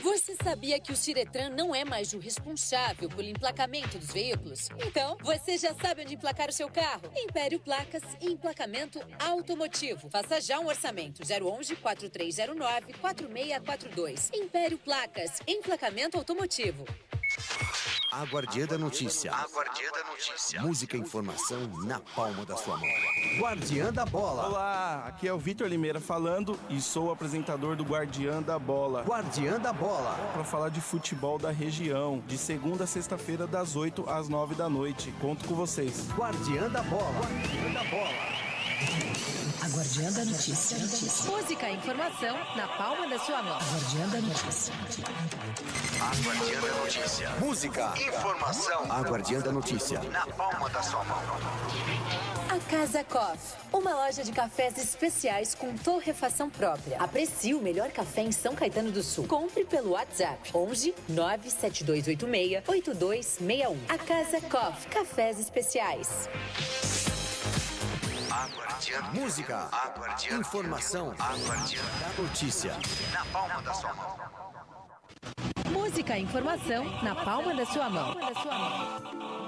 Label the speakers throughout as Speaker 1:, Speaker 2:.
Speaker 1: Você sabia que o Ciretran não é mais o responsável pelo emplacamento dos veículos? Então, você já sabe onde emplacar o seu carro. Império Placas e Emplacamento Automotivo. Faça já um orçamento. 011-4309-4642. Império Placas, Emplacamento Automotivo.
Speaker 2: A Guardiã da Notícia. A Guardiã da Notícia. Música e informação na palma da sua mão. Guardiã da Bola.
Speaker 3: Olá, aqui é o Vitor Limeira falando e sou o apresentador do Guardiã da Bola.
Speaker 2: Guardiã da Bola.
Speaker 3: Para falar de futebol da região, de segunda a sexta-feira, das 8 às 9 da noite. Conto com vocês.
Speaker 2: Guardiã da Bola. Guardiã da Bola.
Speaker 4: A Guardiã da Notícia.
Speaker 1: Música e informação na palma da sua mão.
Speaker 4: A Guardiã da Notícia.
Speaker 2: A Guardiã da Notícia. Música, informação. A Guardiã da Notícia na palma da sua mão.
Speaker 1: A Casa Coffee, uma loja de cafés especiais com torrefação própria. Aprecie o melhor café em São Caetano do Sul. Compre pelo WhatsApp 11 97286 8261. A Casa Coffee, cafés especiais.
Speaker 2: A Guardiã. Música, a Guardiã. Informação, a Guardiã da Notícia na palma da sua mão.
Speaker 1: Música e informação na palma da sua mão.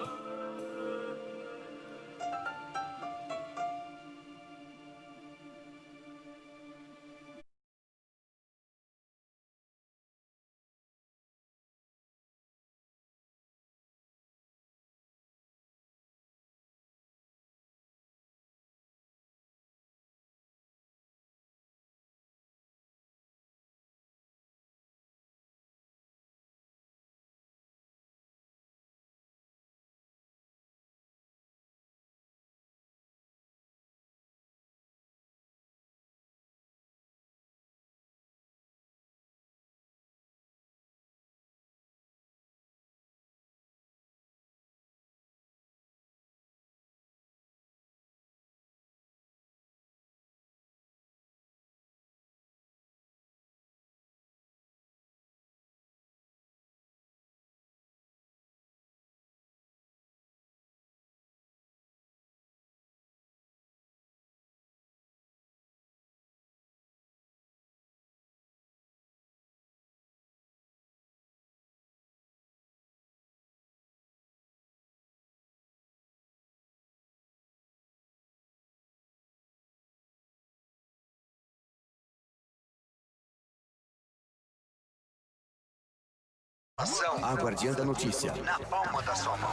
Speaker 2: A Guardiã da Notícia na palma da sua mão.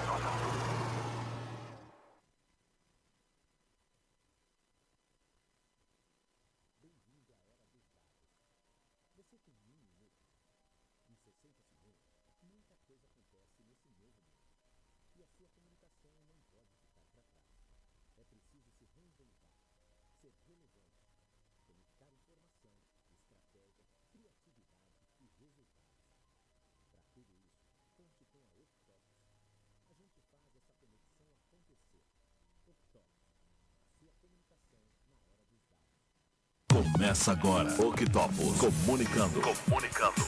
Speaker 5: Começa agora, Octopus comunicando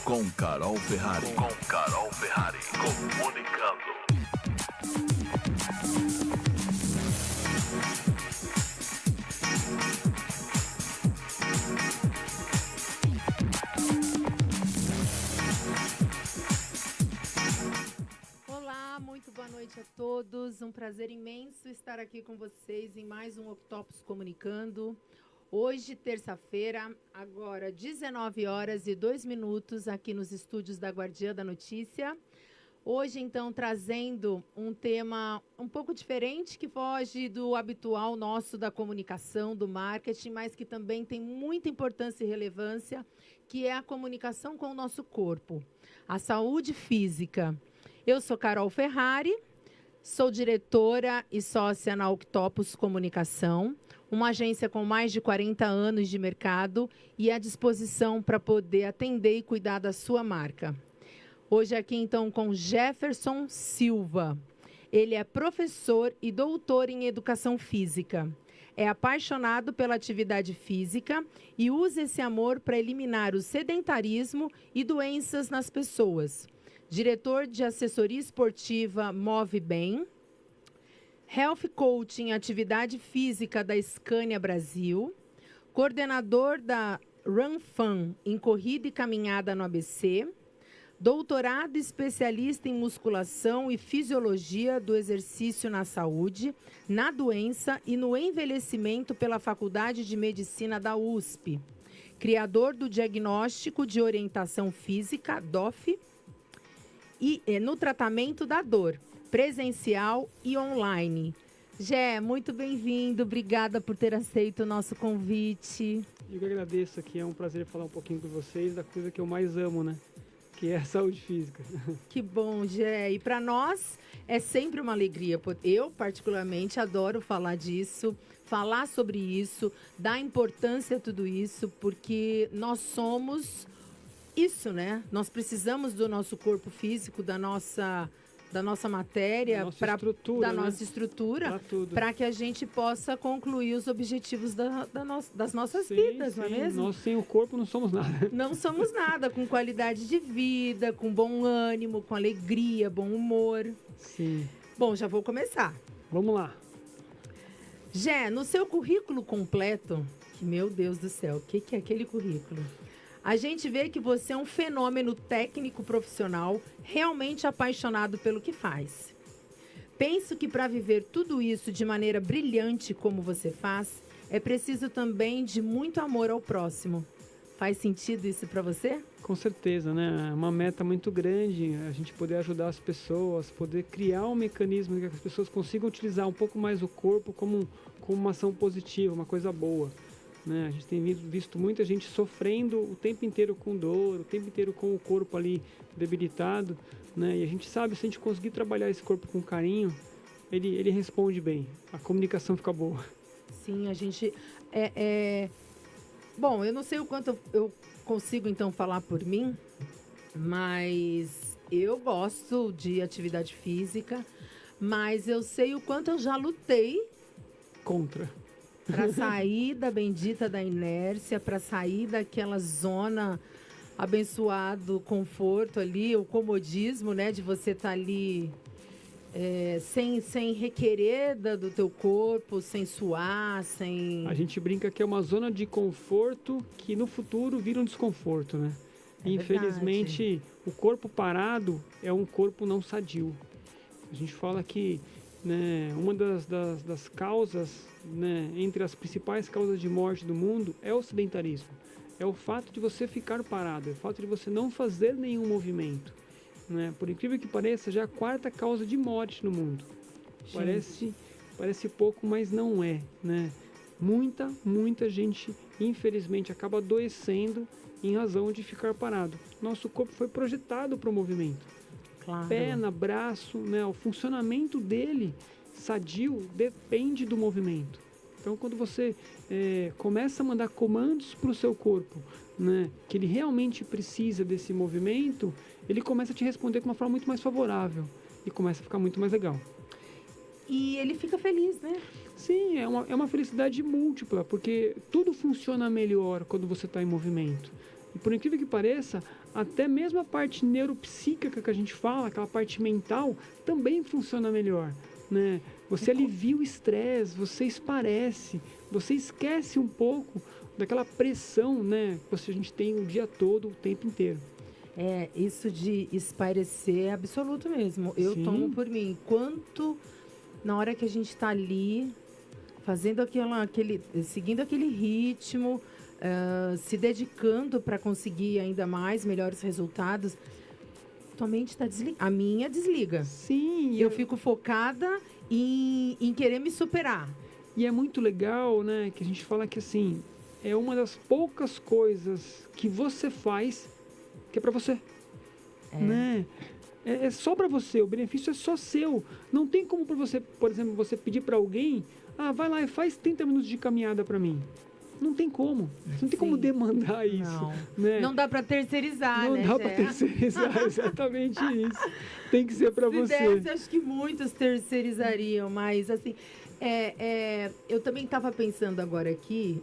Speaker 5: com Carol Ferrari. Comunicando.
Speaker 6: Olá, muito boa noite a todos. Um prazer imenso estar aqui com vocês em mais um Octopus Comunicando. Hoje, terça-feira, agora 19h02, aqui nos estúdios da Guardiã da Notícia. Hoje, então, trazendo um tema um pouco diferente, que foge do habitual nosso da comunicação, do marketing, mas que também tem muita importância e relevância, que é a comunicação com o nosso corpo, a saúde física. Eu sou Carol Ferrari, sou diretora e sócia na Octopus Comunicação, uma agência com mais de 40 anos de mercado e à disposição para poder atender e cuidar da sua marca. Hoje aqui, então, com Jefferson Silva. Ele é professor e doutor em Educação Física. É apaixonado pela atividade física e usa esse amor para eliminar o sedentarismo e doenças nas pessoas. Diretor de assessoria esportiva Move Bem, Health Coach em Atividade Física da Scania Brasil, coordenador da Run Fun em Corrida e Caminhada no ABC, doutorado especialista em musculação e fisiologia do exercício na saúde, na doença e no envelhecimento pela Faculdade de Medicina da USP. Criador do Diagnóstico de Orientação Física, DOF, e no tratamento da dor, presencial e online. Gé, muito bem-vindo, obrigada por ter aceito o nosso convite.
Speaker 7: Eu que agradeço aqui, é um prazer falar um pouquinho com vocês da coisa que eu mais amo, né? Que é a saúde física.
Speaker 6: Que bom, Gé. E para nós é sempre uma alegria. Eu, particularmente, adoro falar disso, falar sobre isso, dar importância a tudo isso, porque nós somos isso, né? Nós precisamos do nosso corpo físico, da nossa matéria, da nossa estrutura, para que a gente possa concluir os objetivos das nossas vidas, não é mesmo?
Speaker 7: Nós sem o corpo não somos nada.
Speaker 6: Não somos nada, com qualidade de vida, com bom ânimo, com alegria, bom humor.
Speaker 7: Sim.
Speaker 6: Bom, já vou começar.
Speaker 7: Vamos lá.
Speaker 6: Gé, no seu currículo completo, que meu Deus do céu, o que é aquele currículo? A gente vê que você é um fenômeno técnico profissional, realmente apaixonado pelo que faz. Penso que para viver tudo isso de maneira brilhante como você faz, é preciso também de muito amor ao próximo. Faz sentido isso para você?
Speaker 7: Com certeza, né? É uma meta muito grande, a gente poder ajudar as pessoas, poder criar um mecanismo que as pessoas consigam utilizar um pouco mais o corpo como uma ação positiva, uma coisa boa. Né? A gente tem visto muita gente sofrendo o tempo inteiro com dor, o tempo inteiro com o corpo ali debilitado, né? E a gente sabe, se a gente conseguir trabalhar esse corpo com carinho, ele responde bem, a comunicação fica boa.
Speaker 6: Sim, a gente... Bom, eu não sei o quanto eu consigo, então, falar por mim, mas eu gosto de atividade física, mas eu sei o quanto eu já lutei
Speaker 7: contra.
Speaker 6: Para sair da bendita da inércia, para sair daquela zona abençoado conforto ali, o comodismo, né, de você estar ali sem requerer do teu corpo, sem suar, sem...
Speaker 7: A gente brinca que é uma zona de conforto que no futuro vira um desconforto, né? Infelizmente, verdade. O corpo parado é um corpo não sadio. A gente fala que, né, uma das causas, né, entre as principais causas de morte do mundo é o sedentarismo. É o fato de você ficar parado, é o fato de você não fazer nenhum movimento. Né? Por incrível que pareça, já é a quarta causa de morte no mundo. Parece pouco, mas não é. Né? Muita gente, infelizmente, acaba adoecendo em razão de ficar parado. Nosso corpo foi projetado para o movimento. Claro. Perna, braço, né? O funcionamento dele sadio depende do movimento. Então, quando você começa a mandar comandos para o seu corpo, né, que ele realmente precisa desse movimento, ele começa a te responder com uma forma muito mais favorável e começa a ficar muito mais legal.
Speaker 6: E ele fica feliz, né?
Speaker 7: Sim, é uma felicidade múltipla, porque tudo funciona melhor quando você está em movimento. E por incrível que pareça, até mesmo a parte neuropsíquica que a gente fala, aquela parte mental, também funciona melhor. Né? Você alivia o estresse, você esparece, você esquece um pouco daquela pressão, né, que a gente tem o dia todo, o tempo inteiro.
Speaker 6: Isso de espairecer é absoluto mesmo. Eu tomo por mim. Quanto, na hora que a gente está ali, fazendo seguindo aquele ritmo, se dedicando para conseguir ainda melhores resultados, tua mente está desligada. A minha desliga.
Speaker 7: Sim.
Speaker 6: Eu fico focada em querer me superar.
Speaker 7: E é muito legal, né, que a gente fala que, assim, é uma das poucas coisas que você faz que é para você. Né? É só para você, o benefício é só seu. Não tem como para você, por exemplo, você pedir para alguém, vai lá e faz 30 minutos de caminhada para mim. Não tem como. Você não tem como demandar isso.
Speaker 6: Não,
Speaker 7: né?
Speaker 6: Não dá para terceirizar,
Speaker 7: não,
Speaker 6: né?
Speaker 7: Não dá para terceirizar, exatamente isso. Tem que ser para você.
Speaker 6: Se desse, acho que muitos terceirizariam, mas assim... eu também estava pensando agora aqui,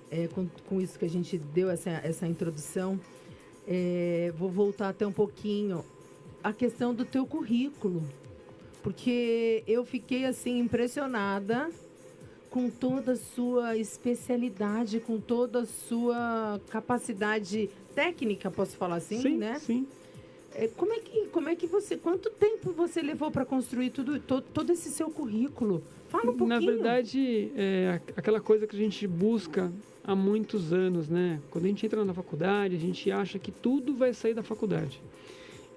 Speaker 6: com isso que a gente deu, essa introdução, vou voltar até um pouquinho, a questão do teu currículo, porque eu fiquei assim impressionada com toda a sua especialidade, com toda a sua capacidade técnica, posso falar assim,
Speaker 7: sim,
Speaker 6: né?
Speaker 7: Sim.
Speaker 6: Como é que você... Quanto tempo você levou para construir todo esse seu currículo? Fala um pouquinho.
Speaker 7: Na verdade, é aquela coisa que a gente busca há muitos anos, né? Quando a gente entra na faculdade, a gente acha que tudo vai sair da faculdade.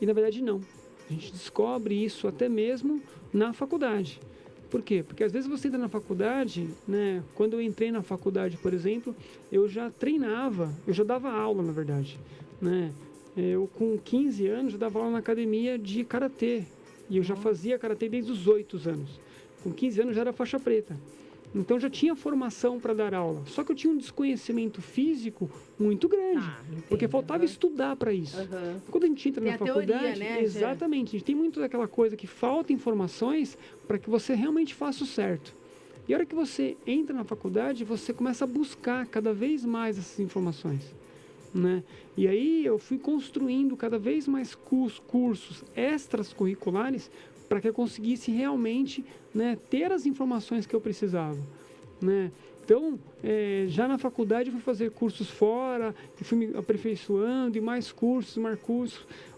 Speaker 7: E, na verdade, não. A gente descobre isso até mesmo na faculdade. Por quê? Porque, às vezes, você entra na faculdade, né? Quando eu entrei na faculdade, por exemplo, eu já treinava, eu já dava aula, na verdade, né? Eu, com 15 anos, já dava aula na academia de karatê. E eu já fazia karatê desde os 8 anos. Com 15 anos, já era faixa preta. Então, já tinha formação para dar aula. Só que eu tinha um desconhecimento físico muito grande. Porque faltava estudar para isso. Quando a gente entra na faculdade...
Speaker 6: Teoria, né,
Speaker 7: exatamente. A gente tem muito daquela coisa que falta informações para que você realmente faça o certo. E a hora que você entra na faculdade, você começa a buscar cada vez mais essas informações, né? E aí eu fui construindo cada vez mais cursos extras curriculares para que eu conseguisse realmente, né, ter as informações que eu precisava, né? Então, já na faculdade eu fui fazer cursos fora, e fui me aperfeiçoando, e mais cursos.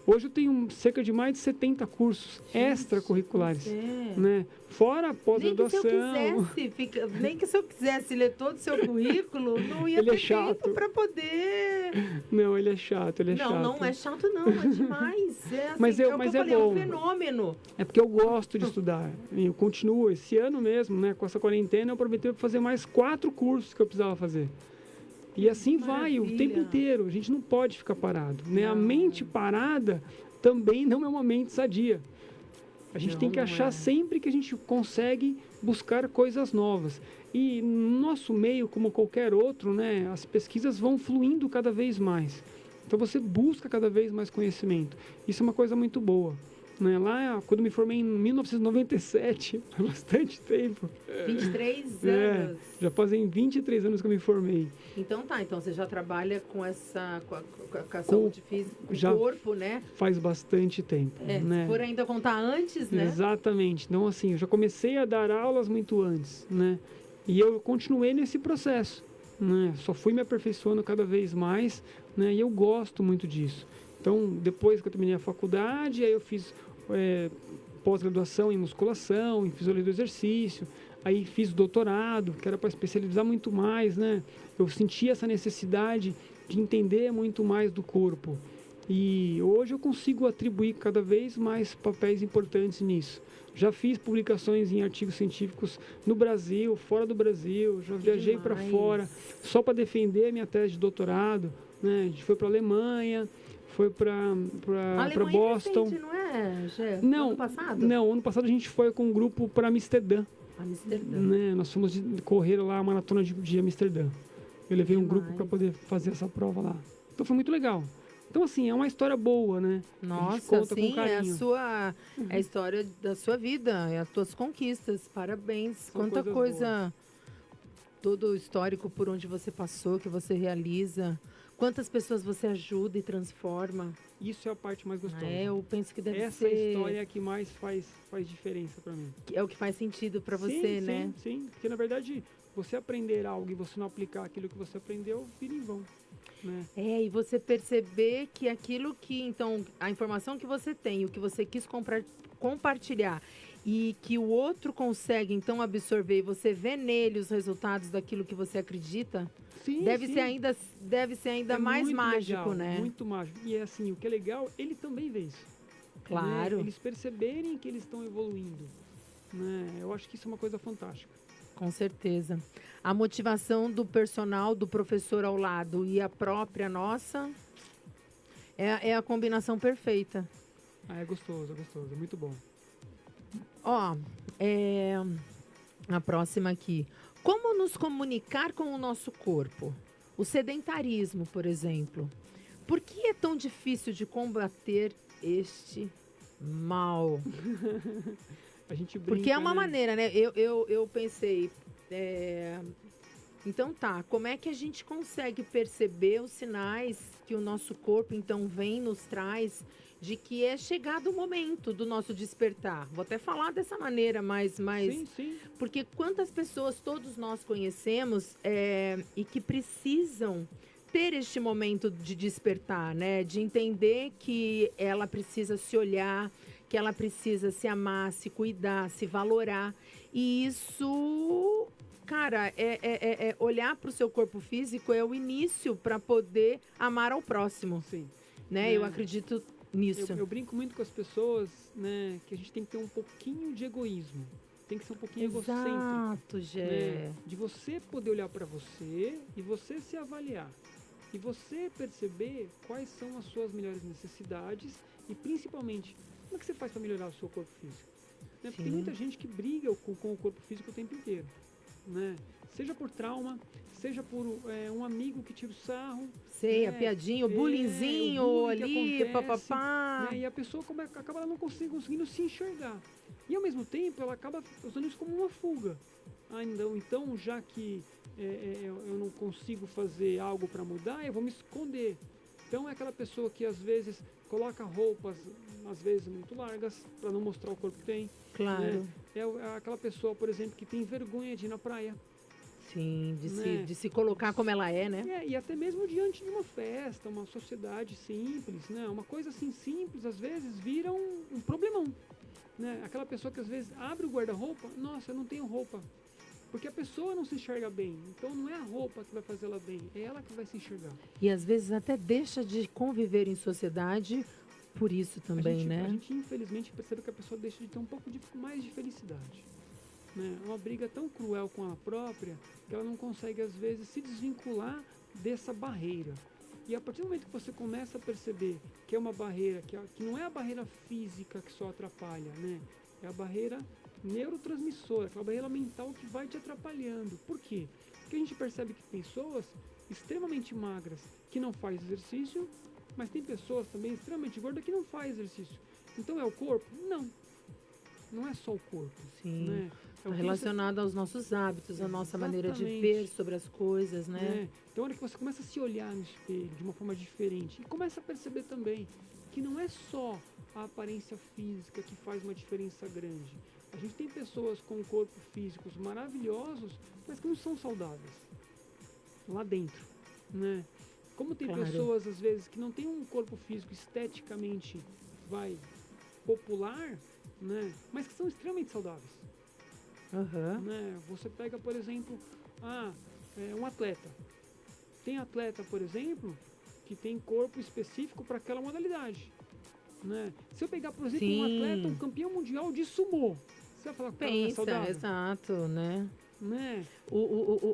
Speaker 7: Hoje eu tenho cerca de mais de 70 cursos extracurriculares, né? Fora a pós-graduação.
Speaker 6: Nem que se eu quisesse ler todo o seu currículo, não ia
Speaker 7: Ele
Speaker 6: ter
Speaker 7: é chato
Speaker 6: tempo para poder...
Speaker 7: Não, ele é chato,
Speaker 6: Não é chato não, é demais. É assim,
Speaker 7: mas
Speaker 6: é
Speaker 7: bom.
Speaker 6: é um fenômeno.
Speaker 7: É porque eu gosto de estudar. Eu continuo esse ano mesmo, né? Com essa quarentena, eu aproveitei para fazer mais 4 cursos que eu precisava fazer. E assim vai o tempo inteiro. A gente não pode ficar parado, né? A mente parada também não é uma mente sadia. A gente tem que achar sempre que a gente consegue buscar coisas novas. E no nosso meio, como qualquer outro, né? As pesquisas vão fluindo cada vez mais. Então você busca cada vez mais conhecimento. Isso é uma coisa muito boa, né? Lá, quando me formei em 1997, há bastante tempo.
Speaker 6: 23 anos.
Speaker 7: Já fazem 23 anos que eu me formei.
Speaker 6: Então você já trabalha com essa com a saúde física, com o corpo, né?
Speaker 7: Faz bastante tempo, né?
Speaker 6: Se for ainda contar antes, né?
Speaker 7: Exatamente. Então, assim, eu já comecei a dar aulas muito antes, né? E eu continuei nesse processo, né? Só fui me aperfeiçoando cada vez mais, né? E eu gosto muito disso. Então, depois que eu terminei a faculdade, aí eu fiz pós-graduação em musculação, em fisiologia do exercício. Aí fiz doutorado, que era para especializar muito mais, né? Eu senti essa necessidade de entender muito mais do corpo. E hoje eu consigo atribuir cada vez mais papéis importantes nisso. Já fiz publicações em artigos científicos no Brasil, fora do Brasil, já viajei para fora só para defender a minha tese de doutorado, né? A gente foi para a Alemanha, foi para Boston.
Speaker 6: Recente, não é, Gê?
Speaker 7: Não,
Speaker 6: ano passado?
Speaker 7: Não, ano passado a gente foi com um grupo para Amsterdã. Né? Nós fomos correr lá a maratona de Amsterdã. Eu levei um grupo para poder fazer essa prova lá. Então foi muito legal. Então, assim, é uma história boa, né?
Speaker 6: Nossa, sim, é a história da sua vida, é as suas conquistas. Parabéns.
Speaker 7: São
Speaker 6: Quanta coisa,
Speaker 7: boas.
Speaker 6: todo o histórico por onde você passou, que você realiza. Quantas pessoas você ajuda e transforma.
Speaker 7: Isso é a parte mais gostosa.
Speaker 6: Eu penso que deve
Speaker 7: Essa
Speaker 6: ser...
Speaker 7: Essa história é a que mais faz diferença para mim.
Speaker 6: É o que faz sentido para você, né?
Speaker 7: Sim. Porque, na verdade, você aprender algo e você não aplicar aquilo que você aprendeu, vira em vão. Né?
Speaker 6: E você perceber que aquilo que, então, a informação que você tem, o que você quis compartilhar e que o outro consegue, então, absorver e você vê nele os resultados daquilo que você acredita, deve ser ainda mais mágico,
Speaker 7: legal,
Speaker 6: né?
Speaker 7: Muito mágico. E, assim, o que é legal, ele também vê isso.
Speaker 6: Claro.
Speaker 7: Né? Eles perceberem que eles estão evoluindo. Né? Eu acho que isso é uma coisa fantástica.
Speaker 6: Com certeza. A motivação do personal, do professor ao lado e a própria nossa é a combinação perfeita.
Speaker 7: É gostoso, é muito bom.
Speaker 6: A próxima aqui. Como nos comunicar com o nosso corpo? O sedentarismo, por exemplo. Por que é tão difícil de combater este mal?
Speaker 7: A gente brinca,
Speaker 6: porque é uma maneira, né? Eu pensei, então como é que a gente consegue perceber os sinais que o nosso corpo, então, nos traz de que é chegado o momento do nosso despertar? Vou até falar dessa maneira, mas
Speaker 7: sim.
Speaker 6: Porque quantas pessoas todos nós conhecemos e que precisam ter este momento de despertar, né? De entender que ela precisa se olhar, que ela precisa se amar, se cuidar, se valorar. E isso, cara, olhar para o seu corpo físico é o início para poder amar ao próximo.
Speaker 7: Sim.
Speaker 6: Né? Eu acredito nisso.
Speaker 7: Eu brinco muito com as pessoas, né, que a gente tem que ter um pouquinho de egoísmo. Tem que ser um pouquinho egocêntrico.
Speaker 6: Exato, Gé.
Speaker 7: Né? De você poder olhar para você e você se avaliar. E você perceber quais são as suas melhores necessidades e, principalmente, como é que você faz para melhorar o seu corpo físico. Né? Porque tem muita gente que briga com o corpo físico o tempo inteiro. Né? Seja por trauma, seja por um amigo que tira o sarro.
Speaker 6: Sei, a piadinha, o bullyingzinho
Speaker 7: o bullying
Speaker 6: ali,
Speaker 7: acontece,
Speaker 6: papapá.
Speaker 7: né? E a pessoa acaba não conseguindo se enxergar. E ao mesmo tempo ela acaba usando isso como uma fuga. Ah, então já que eu não consigo fazer algo para mudar, eu vou me esconder. Então é aquela pessoa que às vezes coloca roupas, às vezes muito largas, para não mostrar o corpo que tem.
Speaker 6: Claro.
Speaker 7: Né? É aquela pessoa, por exemplo, que tem vergonha de ir na praia.
Speaker 6: Sim,
Speaker 7: Né?
Speaker 6: de se colocar como ela é, né?
Speaker 7: E até mesmo diante de uma festa, uma sociedade simples, né? Uma coisa assim simples, às vezes, vira um problemão. Né? Aquela pessoa que às vezes abre o guarda-roupa, nossa, eu não tenho roupa. Porque a pessoa não se enxerga bem. Então não é a roupa que vai fazer ela bem, é ela que vai se enxergar.
Speaker 6: E às vezes até deixa de conviver em sociedade por isso também, né?
Speaker 7: A gente infelizmente percebe que a pessoa deixa de ter um pouco mais de felicidade. Né? É uma briga tão cruel com ela própria que ela não consegue às vezes se desvincular dessa barreira. E a partir do momento que você começa a perceber que é uma barreira, que não é a barreira física que só atrapalha, né? É a barreira neurotransmissora, aquela barreira mental que vai te atrapalhando. Por quê? Porque a gente percebe que tem pessoas extremamente magras que não fazem exercício, mas tem pessoas também extremamente gordas que não fazem exercício. Então é o corpo? Não. Não é só o corpo.
Speaker 6: Sim.
Speaker 7: Né?
Speaker 6: Tá relacionado aos nossos hábitos, à nossa maneira de ver sobre as coisas, né?
Speaker 7: Então, a hora que você começa a se olhar no espelho de uma forma diferente e começa a perceber também que não é só a aparência física que faz uma diferença grande. A gente tem pessoas com corpos físicos maravilhosos, mas que não são saudáveis lá dentro, né? Como tem pessoas, às vezes, que não têm um corpo físico esteticamente, popular, né? Mas que são extremamente saudáveis. Né? Você pega, por exemplo, um atleta. Tem atleta, por exemplo, que tem corpo específico para aquela modalidade. Né? Se eu pegar, por exemplo, um atleta, um campeão mundial de sumô, você vai falar que o cara não é saudável?
Speaker 6: Exato, né?
Speaker 7: Né?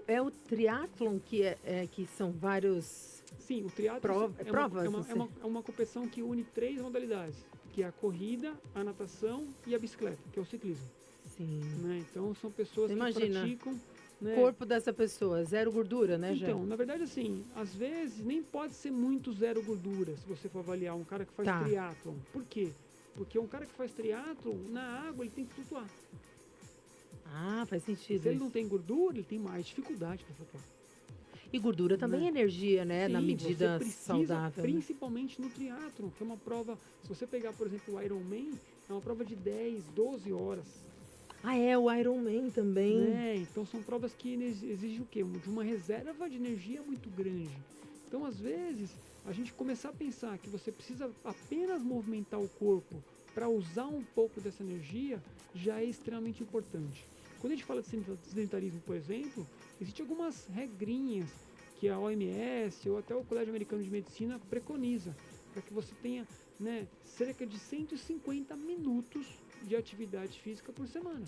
Speaker 6: É o triatlon que são vários...
Speaker 7: Sim, o triatlon é uma competição que une 3 modalidades, que é a corrida, a natação e a bicicleta, que é o ciclismo.
Speaker 6: Sim.
Speaker 7: Né? Então são pessoas que praticam...
Speaker 6: Né? O corpo dessa pessoa, zero gordura, né, Jé?
Speaker 7: Então, na verdade, assim, às vezes nem pode ser muito zero gordura, se você for avaliar um cara que faz triatlon. Por quê? Porque um cara que faz triatlon, na água, ele tem que flutuar.
Speaker 6: Ah, faz sentido.
Speaker 7: Se ele não tem gordura, ele tem mais dificuldade para flutuar.
Speaker 6: E gordura também é energia, né?
Speaker 7: Sim,
Speaker 6: na medida
Speaker 7: você precisa,
Speaker 6: saudável.
Speaker 7: Principalmente no triatlon, que é uma prova, se você pegar, por exemplo, o Ironman, é uma prova de 10, 12 horas.
Speaker 6: O Ironman também.
Speaker 7: Então são provas que exigem o quê? De uma reserva de energia muito grande. Então, às vezes, a gente começar a pensar que você precisa apenas movimentar o corpo para usar um pouco dessa energia, já é extremamente importante. Quando a gente fala de sedentarismo, por exemplo, existem algumas regrinhas que a OMS ou até o Colégio Americano de Medicina preconiza, para que você tenha, né, cerca de 150 minutos de atividade física por semana.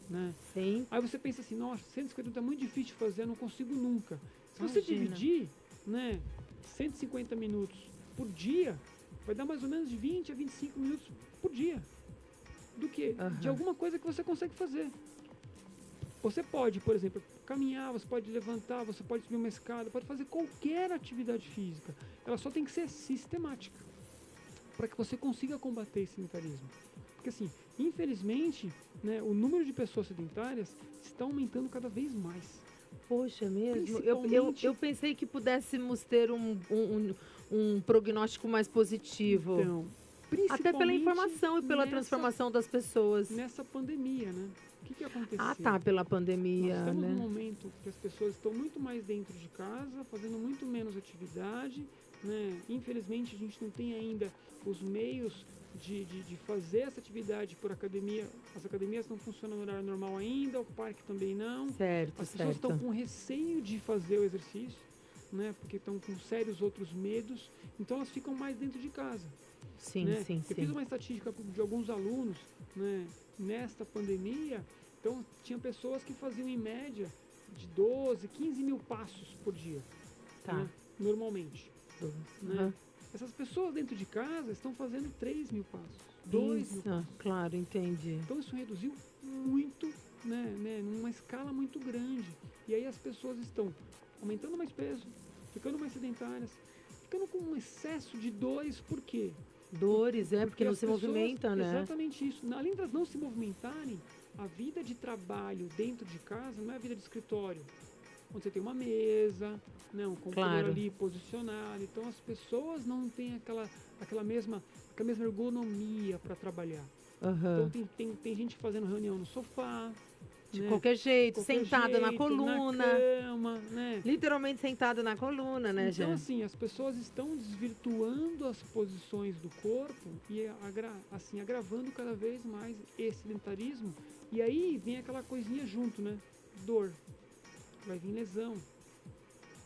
Speaker 7: Né?
Speaker 6: Sim.
Speaker 7: Aí você pensa assim, nossa, 150 é muito difícil de fazer, eu não consigo nunca. Se você dividir, né, 150 minutos por dia, vai dar mais ou menos de 20 a 25 minutos por dia. Do que? De alguma coisa que você consegue fazer. Você pode, por exemplo, caminhar, você pode levantar, você pode subir uma escada, pode fazer qualquer atividade física. Ela só tem que ser sistemática, para que você consiga combater esse sedentarismo. Porque assim, infelizmente, né, o número de pessoas sedentárias está aumentando cada vez mais.
Speaker 6: Poxa, mesmo? Eu pensei que pudéssemos ter um prognóstico mais positivo.
Speaker 7: Então,
Speaker 6: Até pela informação e pela transformação das pessoas.
Speaker 7: Nessa pandemia, né? O que aconteceu?
Speaker 6: Ah, tá, pela pandemia,
Speaker 7: Nós estamos
Speaker 6: né?
Speaker 7: num momento que as pessoas estão muito mais dentro de casa, fazendo muito menos atividade, né? Infelizmente, a gente não tem ainda os meios de fazer essa atividade por academia. As academias não funcionam no horário normal ainda, o parque também não.
Speaker 6: Certo,
Speaker 7: As pessoas estão com receio de fazer o exercício, né? Porque estão com sérios outros medos, então elas ficam mais dentro de casa.
Speaker 6: Sim,
Speaker 7: Né?
Speaker 6: sim,
Speaker 7: Eu fiz uma estatística de alguns alunos, né, nesta pandemia, então tinha pessoas que faziam em média de 12, 15 mil passos por dia,
Speaker 6: Tá.
Speaker 7: né, normalmente. Né?
Speaker 6: Uhum.
Speaker 7: Essas pessoas dentro de casa estão fazendo 3 mil passos, 2 mil passos.
Speaker 6: Claro, entendi.
Speaker 7: Então isso reduziu muito, né, numa escala muito grande. E aí as pessoas estão aumentando mais peso, ficando mais sedentárias, ficando com um excesso de dores, por quê?
Speaker 6: Dores, porque não
Speaker 7: as
Speaker 6: se
Speaker 7: pessoas-
Speaker 6: movimenta, né?
Speaker 7: Exatamente isso. Além das não se movimentarem, a vida de trabalho dentro de casa não é a vida de escritório, onde você tem uma mesa, né, um computador
Speaker 6: Claro.
Speaker 7: ali posicionado. Então as pessoas não têm aquela mesma ergonomia para trabalhar.
Speaker 6: Aham.
Speaker 7: Então tem gente fazendo reunião no sofá,
Speaker 6: De
Speaker 7: né,
Speaker 6: qualquer jeito,
Speaker 7: qualquer
Speaker 6: sentada na
Speaker 7: jeito,
Speaker 6: coluna.
Speaker 7: na cama, né?
Speaker 6: Literalmente sentada na coluna, né,
Speaker 7: Então,
Speaker 6: Jé?
Speaker 7: assim, as pessoas estão desvirtuando as posições do corpo e agravando cada vez mais esse sedentarismo. E aí vem aquela coisinha junto, né? Dor. Vai vir lesão,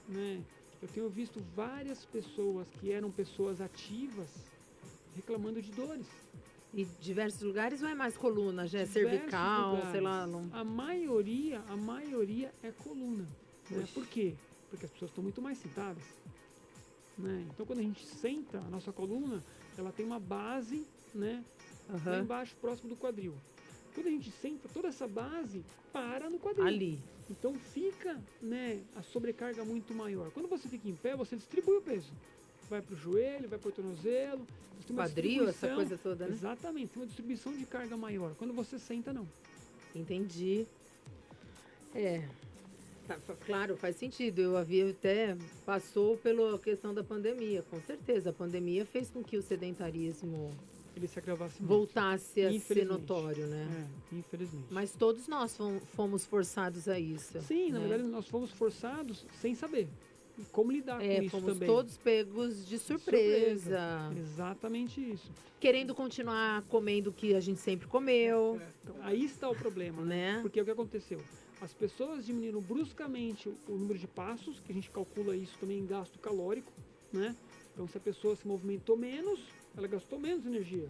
Speaker 7: né? Eu tenho visto várias pessoas que eram pessoas ativas reclamando de dores.
Speaker 6: E diversos lugares ou é mais coluna, Jé?
Speaker 7: Diversos
Speaker 6: Cervical,
Speaker 7: lugares.
Speaker 6: sei lá. Não...
Speaker 7: A maioria é coluna. Né?
Speaker 6: Oxe.
Speaker 7: Por quê? Porque as pessoas estão muito mais sentadas. Né? Então, quando a gente senta, a nossa coluna, ela tem uma base, né, lá
Speaker 6: Aham.
Speaker 7: embaixo, próximo do quadril. Quando a gente senta, toda essa base para no quadril.
Speaker 6: Ali.
Speaker 7: Então, fica, né, a sobrecarga muito maior. Quando você fica em pé, você distribui o peso. Vai para o joelho, vai para o tornozelo. Você tem uma
Speaker 6: Quadril, essa
Speaker 7: distribuição-
Speaker 6: coisa toda, né?
Speaker 7: Exatamente, tem uma distribuição de carga maior. Quando você senta, não.
Speaker 6: Entendi. Claro, faz sentido. Eu havia até passou pela questão da pandemia, com certeza. A pandemia fez com que o sedentarismo
Speaker 7: Ele se agravasse muito.
Speaker 6: voltasse a ser
Speaker 7: Infelizmente.
Speaker 6: notório, né?
Speaker 7: Infelizmente.
Speaker 6: Mas todos nós fomos forçados a isso.
Speaker 7: Sim, na
Speaker 6: né?
Speaker 7: verdade nós fomos forçados sem saber como lidar com isso
Speaker 6: Fomos
Speaker 7: também.
Speaker 6: todos pegos de surpresa.
Speaker 7: Exatamente isso.
Speaker 6: Querendo continuar comendo o que a gente sempre comeu,
Speaker 7: Então, aí está o problema,
Speaker 6: né?
Speaker 7: Porque o que aconteceu? As pessoas diminuíram bruscamente o número de passos, que a gente calcula isso também em gasto calórico, né? Então, se a pessoa se movimentou menos, ela gastou menos energia.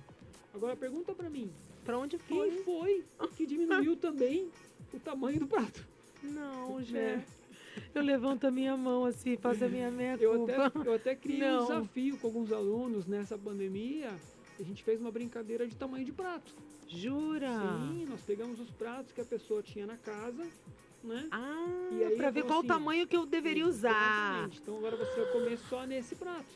Speaker 7: Agora, pergunta pra mim,
Speaker 6: Pra onde
Speaker 7: quem
Speaker 6: foi?
Speaker 7: foi que diminuiu também o tamanho do prato?
Speaker 6: Não,
Speaker 7: Jé.
Speaker 6: Jé. Eu levanto a minha mão assim, faço a minha
Speaker 7: Eu
Speaker 6: culpa.
Speaker 7: até criei
Speaker 6: Não.
Speaker 7: um desafio com alguns alunos nessa pandemia. A gente fez uma brincadeira de tamanho de prato.
Speaker 6: Jura?
Speaker 7: Sim, nós pegamos os pratos que a pessoa tinha na casa, né?
Speaker 6: Ah,
Speaker 7: E aí
Speaker 6: pra ver
Speaker 7: eu
Speaker 6: qual o
Speaker 7: assim,
Speaker 6: tamanho que eu deveria usar.
Speaker 7: Exatamente. Então agora você vai comer só nesse prato.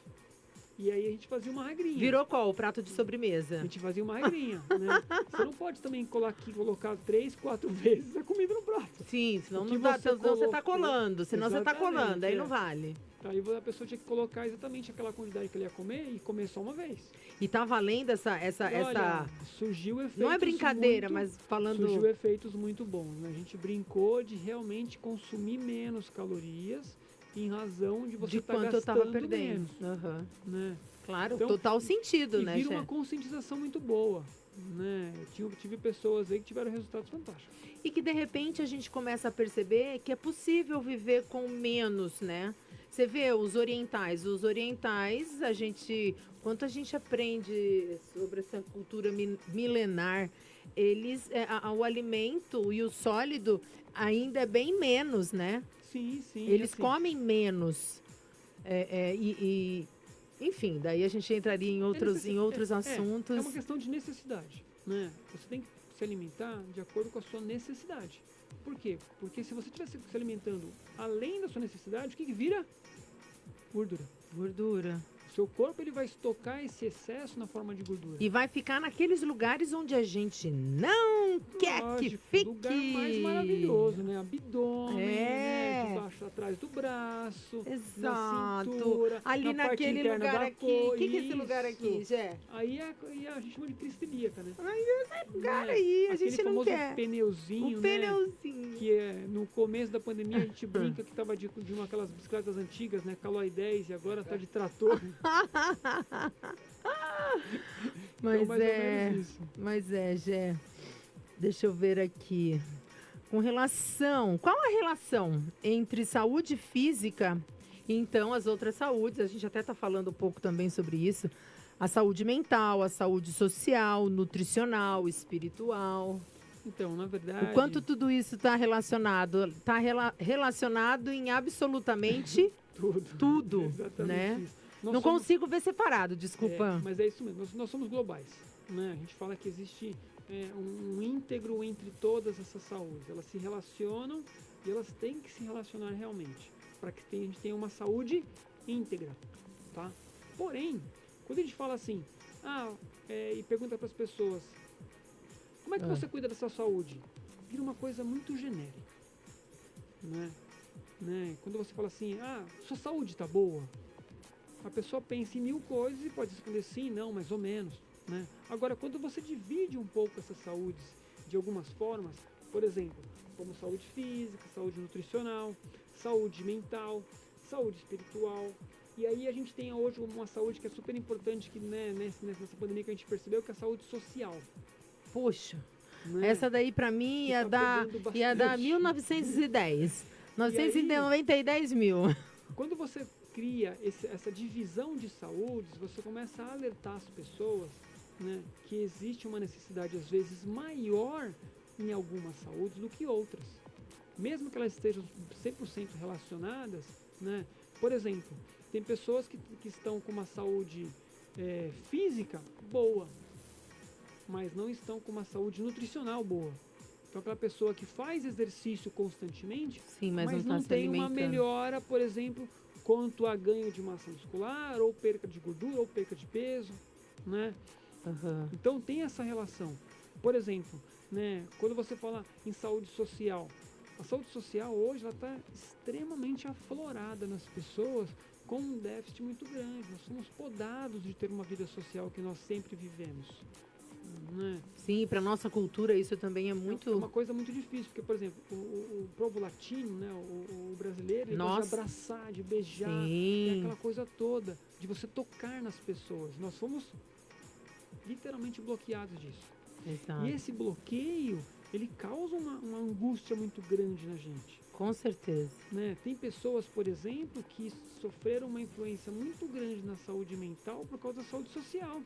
Speaker 7: E aí a gente fazia uma regrinha.
Speaker 6: Virou qual? O prato de
Speaker 7: A
Speaker 6: sobremesa?
Speaker 7: gente fazia uma regrinha, né? Você não pode também colocar 3, 4 vezes a comida no prato.
Speaker 6: Sim, senão
Speaker 7: O que
Speaker 6: não dá,
Speaker 7: você
Speaker 6: senão você tá
Speaker 7: colocou-
Speaker 6: colando. Senão você tá
Speaker 7: Exatamente,
Speaker 6: colando, aí
Speaker 7: é.
Speaker 6: não vale.
Speaker 7: Aí a pessoa tinha que colocar exatamente aquela quantidade que ele ia comer e comer só uma vez.
Speaker 6: E tá valendo essa.
Speaker 7: Olha, surgiu efeitos
Speaker 6: Não é brincadeira,
Speaker 7: muito-
Speaker 6: mas falando.
Speaker 7: Surgiu efeitos muito bons, né? A gente brincou de realmente consumir menos calorias em razão de você
Speaker 6: de
Speaker 7: estar
Speaker 6: quanto eu
Speaker 7: gastando
Speaker 6: tava perdendo.
Speaker 7: menos,
Speaker 6: Aham.
Speaker 7: né?
Speaker 6: Claro,
Speaker 7: Então,
Speaker 6: total sentido,
Speaker 7: E
Speaker 6: né,
Speaker 7: vira
Speaker 6: Jé?
Speaker 7: uma conscientização muito boa, né? Eu tive pessoas aí que tiveram resultados fantásticos.
Speaker 6: E que de repente a gente começa a perceber que é possível viver com menos, né? Você vê os orientais, quanto a gente aprende sobre essa cultura milenar, eles, o alimento e o sólido ainda é bem menos, né?
Speaker 7: Sim, sim.
Speaker 6: Eles
Speaker 7: assim,
Speaker 6: comem menos. Enfim, daí a gente entraria em outros assuntos.
Speaker 7: É uma questão de necessidade, né? Você tem que se alimentar de acordo com a sua necessidade. Por quê? Porque se você estiver se alimentando além da sua necessidade, o que vira? Gordura.
Speaker 6: Gordura.
Speaker 7: seu corpo ele vai estocar esse excesso na forma de gordura.
Speaker 6: E vai ficar naqueles lugares onde a gente não quer que fique.
Speaker 7: Lugar mais maravilhoso, né? Abdômen, né? Debaixo, atrás do braço,
Speaker 6: Exato.
Speaker 7: na cintura,
Speaker 6: ali
Speaker 7: na parte
Speaker 6: naquele
Speaker 7: interna
Speaker 6: lugar
Speaker 7: da
Speaker 6: aqui.
Speaker 7: cor.
Speaker 6: O que é esse lugar aqui, Gé?
Speaker 7: Aí a gente chama de crista ilíaca, né?
Speaker 6: Esse lugar aí, a gente não quer.
Speaker 7: Aquele pneuzinho,
Speaker 6: O
Speaker 7: né?
Speaker 6: pneuzinho.
Speaker 7: Que no começo da pandemia a gente brinca que tava de uma aquelas bicicletas antigas, né? Caloi 10 e agora tá de trator.
Speaker 6: Mas
Speaker 7: então, mais ou menos isso.
Speaker 6: Mas Gé. Deixa eu ver aqui. Qual a relação entre saúde física e então as outras saúdes? A gente até está falando um pouco também sobre isso. A saúde mental, a saúde social, nutricional, espiritual.
Speaker 7: Então, na verdade...
Speaker 6: O quanto tudo isso está relacionado? Está relacionado em absolutamente tudo, né?
Speaker 7: Isso.
Speaker 6: Não consigo ver separado, desculpa.
Speaker 7: Mas é isso mesmo, nós somos globais, né? A gente fala que existe um íntegro entre todas essas saúdes. Elas se relacionam e elas têm que se relacionar realmente, para que a gente tenha uma saúde íntegra, tá? Porém, quando a gente fala assim, e pergunta para as pessoas, como é que você cuida da sua saúde? Vira uma coisa muito genérica, né? Quando você fala assim, sua saúde tá boa? A pessoa pensa em 1000 coisas e pode responder sim, não, mais ou menos, né? Agora, quando você divide um pouco essas saúdes de algumas formas, por exemplo, como saúde física, saúde nutricional, saúde mental, saúde espiritual, e aí a gente tem hoje uma saúde que é super importante, que nessa pandemia que a gente percebeu, que é a saúde social.
Speaker 6: Poxa,
Speaker 7: né?
Speaker 6: Essa daí para mim ia dar 1910. 910 mil.
Speaker 7: Quando você cria essa divisão de saúdes, você começa a alertar as pessoas, né, que existe uma necessidade às vezes maior em algumas saúdes do que outras. Mesmo que elas estejam 100% relacionadas, né? Por exemplo, tem pessoas que estão com uma saúde física boa, mas não estão com uma saúde nutricional boa. Então aquela pessoa que faz exercício constantemente,
Speaker 6: sim, mas
Speaker 7: não tem uma melhora, por exemplo, quanto a ganho de massa muscular, ou perca de gordura, ou perca de peso, né?
Speaker 6: Uhum.
Speaker 7: Então tem essa relação. Por exemplo, né, quando você fala em saúde social, a saúde social hoje está extremamente aflorada nas pessoas com um déficit muito grande. Nós somos podados de ter uma vida social que nós sempre vivemos. Né?
Speaker 6: Sim, para nossa cultura isso também é muito...
Speaker 7: É uma coisa muito difícil, porque, por exemplo, o povo latino, né, o brasileiro, ele gosta de abraçar, de beijar, aquela coisa toda, de você tocar nas pessoas. Nós fomos literalmente bloqueados disso.
Speaker 6: Exato.
Speaker 7: E esse bloqueio, ele causa uma angústia muito grande na gente.
Speaker 6: Com certeza.
Speaker 7: Né? Tem pessoas, por exemplo, que sofreram uma influência muito grande na saúde mental por causa da saúde social.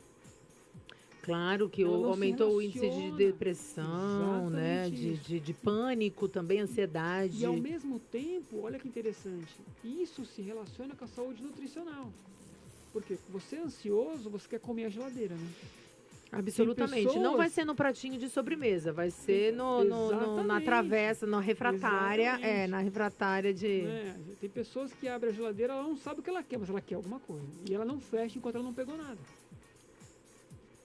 Speaker 6: Claro que aumentou o índice de depressão, né? De pânico, também ansiedade.
Speaker 7: E ao mesmo tempo, olha que interessante, isso se relaciona com a saúde nutricional. Porque você é ansioso, você quer comer a geladeira, né?
Speaker 6: Absolutamente. Pessoas... Não vai ser no pratinho de sobremesa, vai ser na travessa, na refratária. Na refratária de...
Speaker 7: Tem pessoas que abrem a geladeira, ela não sabe o que ela quer, mas ela quer alguma coisa. E ela não fecha enquanto ela não pegou nada.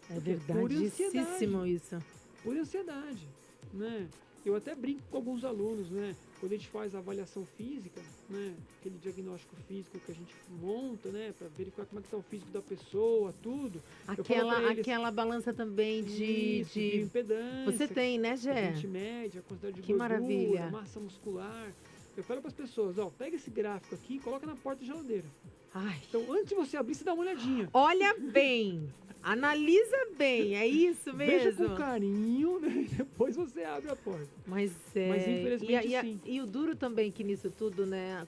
Speaker 6: É verdadíssimo isso.
Speaker 7: Por ansiedade, né? Eu até brinco com alguns alunos, né? Quando a gente faz a avaliação física, né? Aquele diagnóstico físico que a gente monta, né? Para verificar como é que está o físico da pessoa, tudo.
Speaker 6: Aquela balança também de
Speaker 7: impedância.
Speaker 6: Você tem, né, Gé?
Speaker 7: A gente mede a quantidade de
Speaker 6: que
Speaker 7: gordura,
Speaker 6: maravilha.
Speaker 7: Massa muscular. Eu falo para as pessoas, pega esse gráfico aqui e coloca na porta da geladeira.
Speaker 6: Ai.
Speaker 7: Então, antes de você abrir, você dá uma olhadinha.
Speaker 6: Olha bem. Analisa bem, é isso mesmo?
Speaker 7: Veja com carinho, né? Depois você abre a porta.
Speaker 6: Mas
Speaker 7: infelizmente sim.
Speaker 6: E o duro também que nisso tudo, né?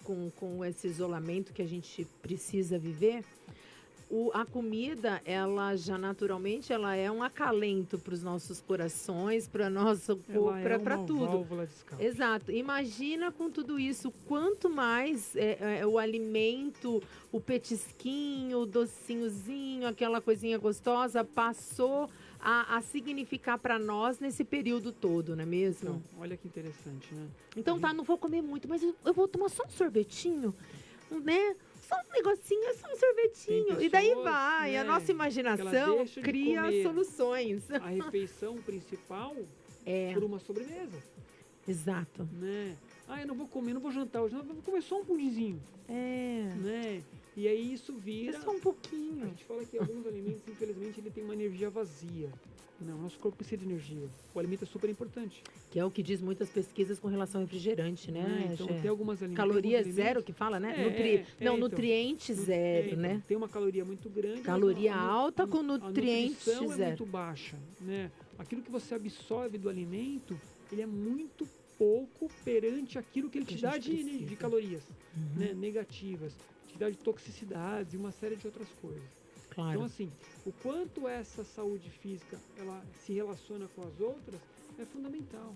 Speaker 6: Com esse isolamento que a gente precisa viver, a comida, ela já naturalmente, ela é um acalento para os nossos corações, para nosso corpo, para tudo.
Speaker 7: Válvula de escape.
Speaker 6: Exato. Imagina com tudo isso, quanto mais o alimento, o petisquinho, o docinhozinho, aquela coisinha gostosa, passou a significar para nós nesse período todo, não é mesmo?
Speaker 7: Então, olha que interessante, né?
Speaker 6: Então não vou comer muito, mas eu vou tomar só um sorvetinho, né? só um negocinho, é só um sorvetinho. E daí
Speaker 7: pessoas,
Speaker 6: vai, a
Speaker 7: né,
Speaker 6: nossa
Speaker 7: que ela
Speaker 6: imaginação
Speaker 7: deixa de
Speaker 6: cria
Speaker 7: comer
Speaker 6: soluções.
Speaker 7: a refeição principal
Speaker 6: É,
Speaker 7: por uma sobremesa,
Speaker 6: exato.
Speaker 7: né? Eu não vou comer, não vou jantar hoje, não, vou comer só um pudinzinho,
Speaker 6: É,
Speaker 7: né? E aí isso
Speaker 6: é
Speaker 7: vira...
Speaker 6: só um
Speaker 7: A
Speaker 6: pouquinho.
Speaker 7: gente fala que alguns alimentos, infelizmente, ele tem uma energia vazia. Não, nosso corpo precisa de energia. O alimento é super importante.
Speaker 6: Que é o que diz muitas pesquisas com relação ao refrigerante, né?
Speaker 7: Então,
Speaker 6: Gé?
Speaker 7: tem algumas alimentos...
Speaker 6: Caloria
Speaker 7: alguns
Speaker 6: zero
Speaker 7: alimentos-
Speaker 6: que fala, né?
Speaker 7: então.
Speaker 6: Nutriente zero,
Speaker 7: então,
Speaker 6: né?
Speaker 7: Tem uma caloria muito grande.
Speaker 6: Caloria
Speaker 7: mas
Speaker 6: alta com nutriente
Speaker 7: a nutrição é
Speaker 6: zero.
Speaker 7: muito baixa, né? Aquilo que você absorve do alimento, ele é muito pouco perante aquilo que ele
Speaker 6: Que
Speaker 7: te
Speaker 6: a
Speaker 7: dá
Speaker 6: gente
Speaker 7: de
Speaker 6: precisa.
Speaker 7: calorias,
Speaker 6: Uhum,
Speaker 7: né? Negativas, te dá de toxicidades e uma série de outras coisas. Então,
Speaker 6: claro.
Speaker 7: assim, o quanto essa saúde física ela se relaciona com as outras é fundamental.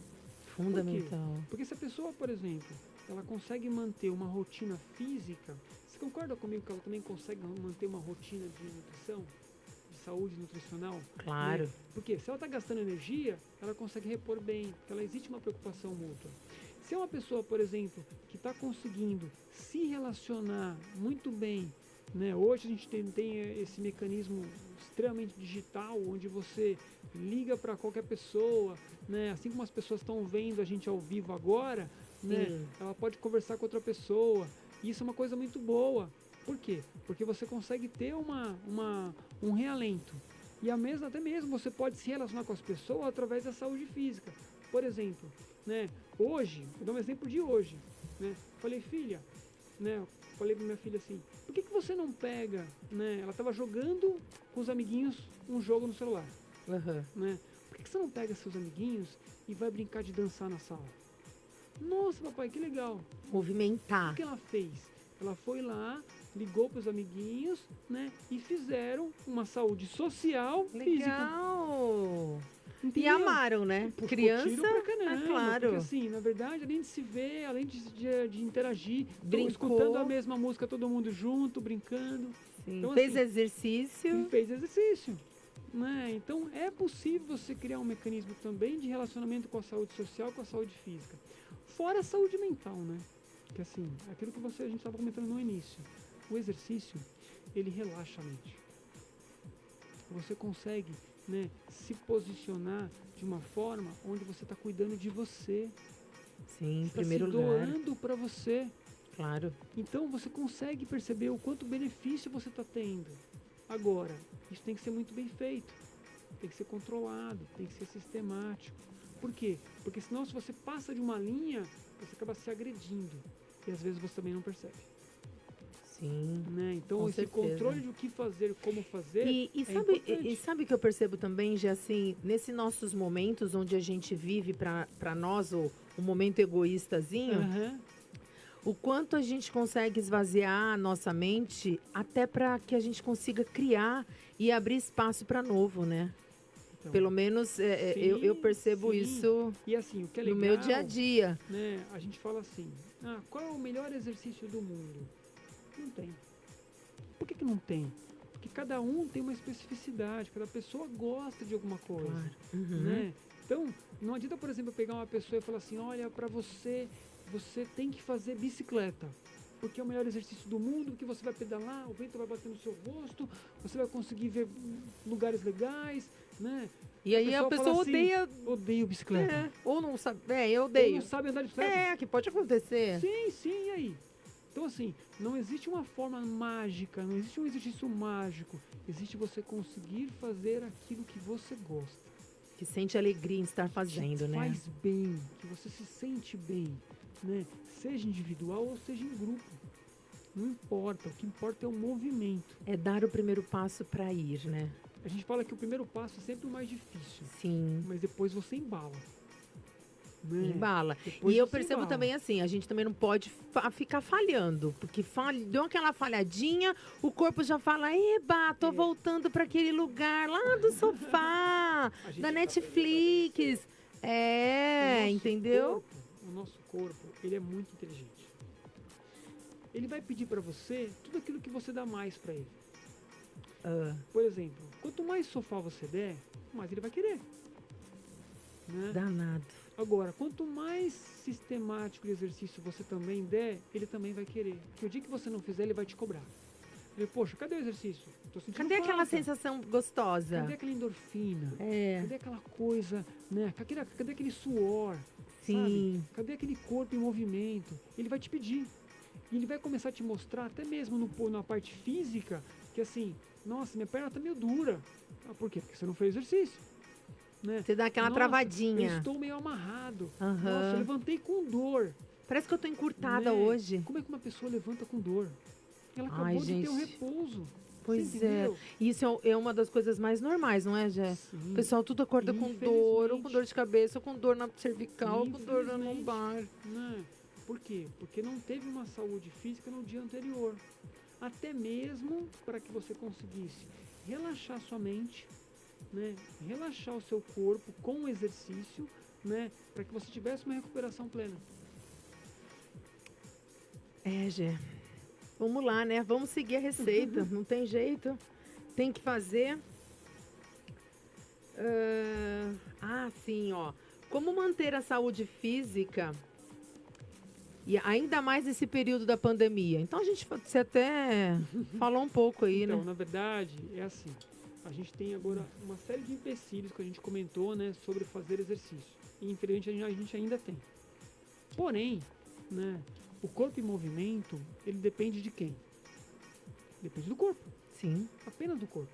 Speaker 6: Fundamental.
Speaker 7: Porque se a pessoa, por exemplo, ela consegue manter uma rotina física, você concorda comigo que ela também consegue manter uma rotina de nutrição, de saúde nutricional?
Speaker 6: Claro.
Speaker 7: Né? Porque se ela está gastando energia, ela consegue repor bem, porque ela existe uma preocupação mútua. Se é uma pessoa, por exemplo, que está conseguindo se relacionar muito bem, né? Hoje a gente tem esse mecanismo extremamente digital, onde você liga para qualquer pessoa, né? Assim como as pessoas estão vendo a gente ao vivo agora, né?
Speaker 6: Sim.
Speaker 7: Ela pode conversar com outra pessoa. E isso é uma coisa muito boa. Por quê? Porque você consegue ter um realento. E até mesmo você pode se relacionar com as pessoas através da saúde física. Por exemplo, né? Hoje, vou dar um exemplo de hoje, né? Falei, filha, né? Falei pra minha filha assim, por que você não pega, né? Ela estava jogando com os amiguinhos um jogo no celular,
Speaker 6: Aham.
Speaker 7: né? Por que você não pega seus amiguinhos e vai brincar de dançar na sala? Nossa, papai, que legal. O
Speaker 6: Movimentar.
Speaker 7: que ela fez? Ela foi lá, ligou para os amiguinhos, né? E fizeram uma saúde social física.
Speaker 6: Legal. E
Speaker 7: Entendeu?
Speaker 6: amaram, né?
Speaker 7: Ficou
Speaker 6: Criança,
Speaker 7: tiro pra caramba,
Speaker 6: é claro.
Speaker 7: porque assim, na verdade, além de se ver, além de interagir,
Speaker 6: Brincou.
Speaker 7: escutando a mesma música, todo mundo junto, brincando,
Speaker 6: Sim.
Speaker 7: Então,
Speaker 6: Fez
Speaker 7: assim,
Speaker 6: exercício.
Speaker 7: e fez exercício. Né? Então, é possível você criar um mecanismo também de relacionamento com a saúde social, com a saúde física. Fora a saúde mental, né? Que assim, aquilo que a gente estava comentando no início. O exercício, ele relaxa a mente. Você consegue, né, se posicionar de uma forma onde você está cuidando de você.
Speaker 6: Sim, em
Speaker 7: Está
Speaker 6: primeiro
Speaker 7: se
Speaker 6: lugar.
Speaker 7: doando para você.
Speaker 6: Claro.
Speaker 7: Então você consegue perceber o quanto benefício você está tendo. Agora, isso tem que ser muito bem feito. Tem que ser controlado, tem que ser sistemático. Por quê? Porque senão, se você passa de uma linha, você acaba se agredindo. E às vezes você também não percebe.
Speaker 6: Sim.
Speaker 7: Né? Então,
Speaker 6: Com
Speaker 7: esse
Speaker 6: certeza.
Speaker 7: controle do que fazer, como fazer,
Speaker 6: E
Speaker 7: é
Speaker 6: sabe,
Speaker 7: importante.
Speaker 6: e sabe que eu percebo também, já assim, nesses nossos momentos onde a gente vive para nós o momento egoístazinho,
Speaker 7: Aham.
Speaker 6: o quanto a gente consegue esvaziar a nossa mente até para que a gente consiga criar e abrir espaço para novo, né?
Speaker 7: Então,
Speaker 6: Pelo menos eu
Speaker 7: sim,
Speaker 6: percebo
Speaker 7: sim.
Speaker 6: isso
Speaker 7: E assim, o que é
Speaker 6: no
Speaker 7: legal,
Speaker 6: meu dia a dia.
Speaker 7: né? A gente fala assim, qual é o melhor exercício do mundo? Não tem. Por que não tem? Porque cada um tem uma especificidade, cada pessoa gosta de alguma coisa.
Speaker 6: Claro. Uhum.
Speaker 7: Né? Então, não adianta, por exemplo, eu pegar uma pessoa e falar assim, olha, para você tem que fazer bicicleta. Porque é o melhor exercício do mundo, porque você vai pedalar, o vento vai bater no seu rosto, você vai conseguir ver lugares legais, né?
Speaker 6: E aí a pessoa
Speaker 7: fala assim,
Speaker 6: odeia.
Speaker 7: odeio bicicleta.
Speaker 6: É, ou não sabe. Eu
Speaker 7: Ou
Speaker 6: odeio.
Speaker 7: não sabe andar de bicicleta.
Speaker 6: É, que pode acontecer.
Speaker 7: Sim, e aí? Então, assim, não existe uma forma mágica, não existe um exercício mágico. Existe você conseguir fazer aquilo que você gosta.
Speaker 6: Que sente alegria em estar fazendo,
Speaker 7: que
Speaker 6: né?
Speaker 7: faz bem, que você se sente bem, né? Seja individual ou seja em grupo. Não importa, o que importa é o movimento.
Speaker 6: É dar o primeiro passo para ir, né?
Speaker 7: A gente fala que o primeiro passo é sempre o mais difícil,
Speaker 6: Sim.
Speaker 7: mas depois você embala. Né?
Speaker 6: Embala.
Speaker 7: Depois
Speaker 6: E eu
Speaker 7: você
Speaker 6: percebo
Speaker 7: embala.
Speaker 6: também assim, a gente também não pode ficar falhando, porque deu aquela falhadinha, o corpo já fala, eba, tô voltando para aquele lugar lá do sofá,
Speaker 7: A gente
Speaker 6: da
Speaker 7: tá
Speaker 6: Netflix.
Speaker 7: O nosso
Speaker 6: Entendeu?
Speaker 7: corpo, o nosso corpo, ele é muito inteligente. Ele vai pedir para você tudo aquilo que você dá mais para ele.
Speaker 6: Ah,
Speaker 7: Por exemplo, quanto mais sofá você der, mais ele vai querer. Né?
Speaker 6: danado.
Speaker 7: Agora, quanto mais sistemático o exercício você também der, ele também vai querer. Porque o dia que você não fizer, ele vai te cobrar. Ele, poxa, cadê o exercício? Tô sentindo
Speaker 6: Cadê aquela
Speaker 7: falta.
Speaker 6: sensação gostosa?
Speaker 7: Cadê aquela endorfina?
Speaker 6: É.
Speaker 7: Cadê aquela coisa, né? Cadê aquele suor?
Speaker 6: Sim.
Speaker 7: Sabe? Cadê aquele corpo em movimento? Ele vai te pedir. E ele vai começar a te mostrar, até mesmo na parte física, que assim, nossa, minha perna tá meio dura. Ah, por quê? Porque você não fez exercício. Né?
Speaker 6: Você dá aquela
Speaker 7: Nossa,
Speaker 6: travadinha.
Speaker 7: Eu estou meio amarrado.
Speaker 6: Aham.
Speaker 7: Nossa, eu levantei com dor.
Speaker 6: Parece que eu tô encurtada
Speaker 7: Né?
Speaker 6: hoje.
Speaker 7: Como é que uma pessoa levanta com dor? Ela acabou
Speaker 6: Ai,
Speaker 7: de ter um
Speaker 6: gente.
Speaker 7: repouso.
Speaker 6: Pois
Speaker 7: Você
Speaker 6: é.
Speaker 7: entendeu?
Speaker 6: Isso é uma das coisas mais normais, não é, Jé?
Speaker 7: Sim.
Speaker 6: O pessoal tudo acorda com dor, ou com dor de cabeça, ou com dor na cervical, ou com dor na
Speaker 7: Infelizmente.
Speaker 6: lombar.
Speaker 7: Né? Por quê? Porque não teve uma saúde física no dia anterior. Até mesmo para que você conseguisse relaxar sua mente, né? Relaxar o seu corpo com o exercício, né? Para que você tivesse uma recuperação plena.
Speaker 6: É, Gé. Vamos lá, né? Vamos seguir a receita. Não tem jeito. Tem que fazer. Sim, ó. Como manter a saúde física e ainda mais nesse período da pandemia? Então a gente você até falou um pouco aí,
Speaker 7: Então,
Speaker 6: né?
Speaker 7: na verdade, é assim. A gente tem agora uma série de empecilhos que a gente comentou, né, sobre fazer exercício. E infelizmente a gente ainda tem. Porém, né, o corpo em movimento, ele depende de quem? Depende do corpo.
Speaker 6: Sim.
Speaker 7: Apenas do corpo.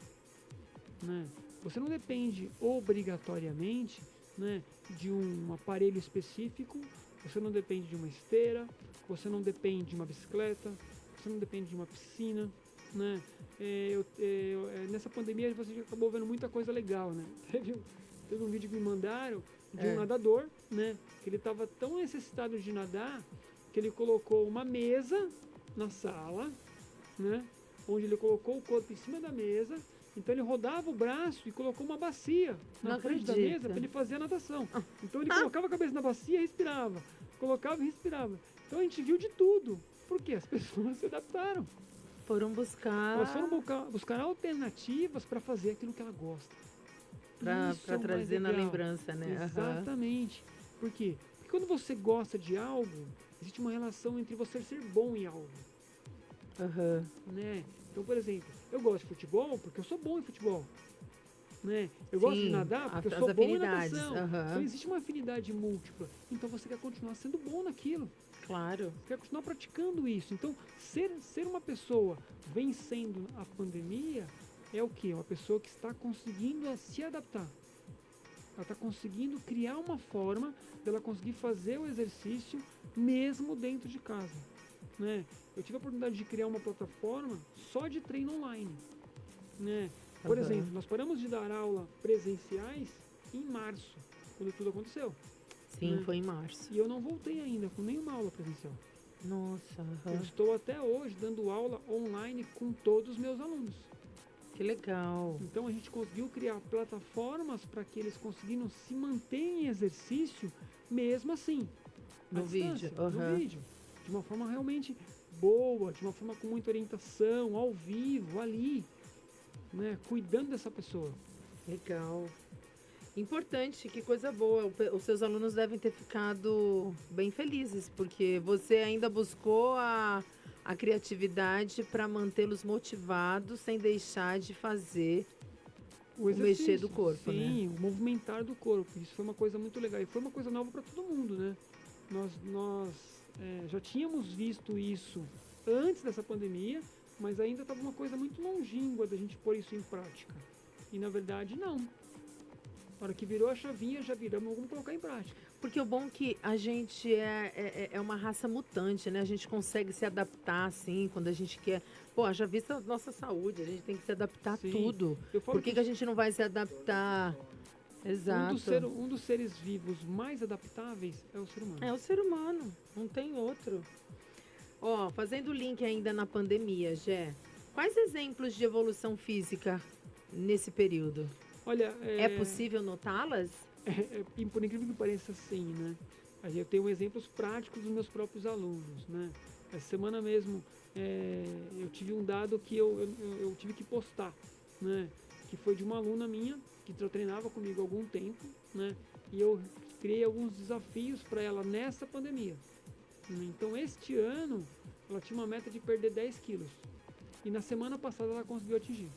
Speaker 7: Né? Você não depende obrigatoriamente, né, de um aparelho específico, você não depende de uma esteira, você não depende de uma bicicleta, você não depende de uma piscina. Né? Nessa pandemia você acabou vendo muita coisa legal. Né? Teve um vídeo que me mandaram de um nadador, né, que ele estava tão necessitado de nadar que ele colocou uma mesa na sala, né, onde ele colocou o corpo em cima da mesa. Então ele rodava o braço e colocou uma bacia na frente da mesa para ele fazer a natação. Então ele colocava a cabeça na bacia e respirava. Colocava e respirava. Então a gente viu de tudo. Por quê? As pessoas se adaptaram.
Speaker 6: Foram buscar.
Speaker 7: Elas foram buscar alternativas para fazer aquilo que ela gosta.
Speaker 6: Para trazer na lembrança, né?
Speaker 7: Exatamente. Por quê? Porque quando você gosta de algo, existe uma relação entre você ser bom em algo. Né? Então, por exemplo, eu gosto de futebol porque eu sou bom em futebol. Né? Eu gosto de nadar porque eu sou bom em natação. Então existe uma afinidade múltipla. Então você quer continuar sendo bom naquilo.
Speaker 6: Claro.
Speaker 7: Você quer continuar praticando isso. Então, ser uma pessoa vencendo a pandemia é o quê? Uma pessoa que está conseguindo se adaptar. Ela está conseguindo criar uma forma dela conseguir fazer o exercício mesmo dentro de casa. Né? Eu tive a oportunidade de criar uma plataforma só de treino online. Né? Por exemplo, nós paramos de dar aula presenciais em março, quando tudo aconteceu.
Speaker 6: Sim,
Speaker 7: né?
Speaker 6: foi em março.
Speaker 7: E eu não voltei ainda com nenhuma aula presencial.
Speaker 6: Nossa.
Speaker 7: Eu estou até hoje dando aula online com todos os meus alunos.
Speaker 6: Que legal.
Speaker 7: Então a gente conseguiu criar plataformas para que eles conseguiram se manter em exercício mesmo assim.
Speaker 6: No vídeo.
Speaker 7: No vídeo. De uma forma realmente boa, de uma forma com muita orientação, ao vivo, ali, né, cuidando dessa pessoa.
Speaker 6: Legal. Importante, que coisa boa. Os seus alunos devem ter ficado bem felizes, porque você ainda buscou a criatividade para mantê-los motivados sem deixar de fazer o mexer do corpo.
Speaker 7: Sim,
Speaker 6: né?
Speaker 7: O movimentar do corpo. Isso foi uma coisa muito legal. E foi uma coisa nova para todo mundo, né? Nós já tínhamos visto isso antes dessa pandemia, mas ainda estava uma coisa muito longínqua da gente pôr isso em prática. E na verdade, não. Na hora que virou a chavinha, já viramos, vamos colocar em prática.
Speaker 6: Porque o bom é que a gente é uma raça mutante, né? A gente consegue se adaptar, assim, quando a gente quer. Pô, já vista a nossa saúde, a gente tem que se adaptar a tudo. Por que a gente não vai se adaptar? Exato.
Speaker 7: Um dos seres vivos mais adaptáveis é o ser humano.
Speaker 6: É o ser humano, não tem outro. Ó, fazendo o link ainda na pandemia, Gé, quais exemplos de evolução física nesse período?
Speaker 7: Olha,
Speaker 6: é possível notá-las?
Speaker 7: Por incrível que pareça, sim, né? Eu tenho exemplos práticos dos meus próprios alunos, né? Essa semana mesmo, eu tive um dado que eu tive que postar, né? Que foi de uma aluna minha, que treinava comigo há algum tempo, né? E eu criei alguns desafios para ela nessa pandemia. Então, este ano, ela tinha uma meta de perder 10 quilos. E na semana passada ela conseguiu atingir.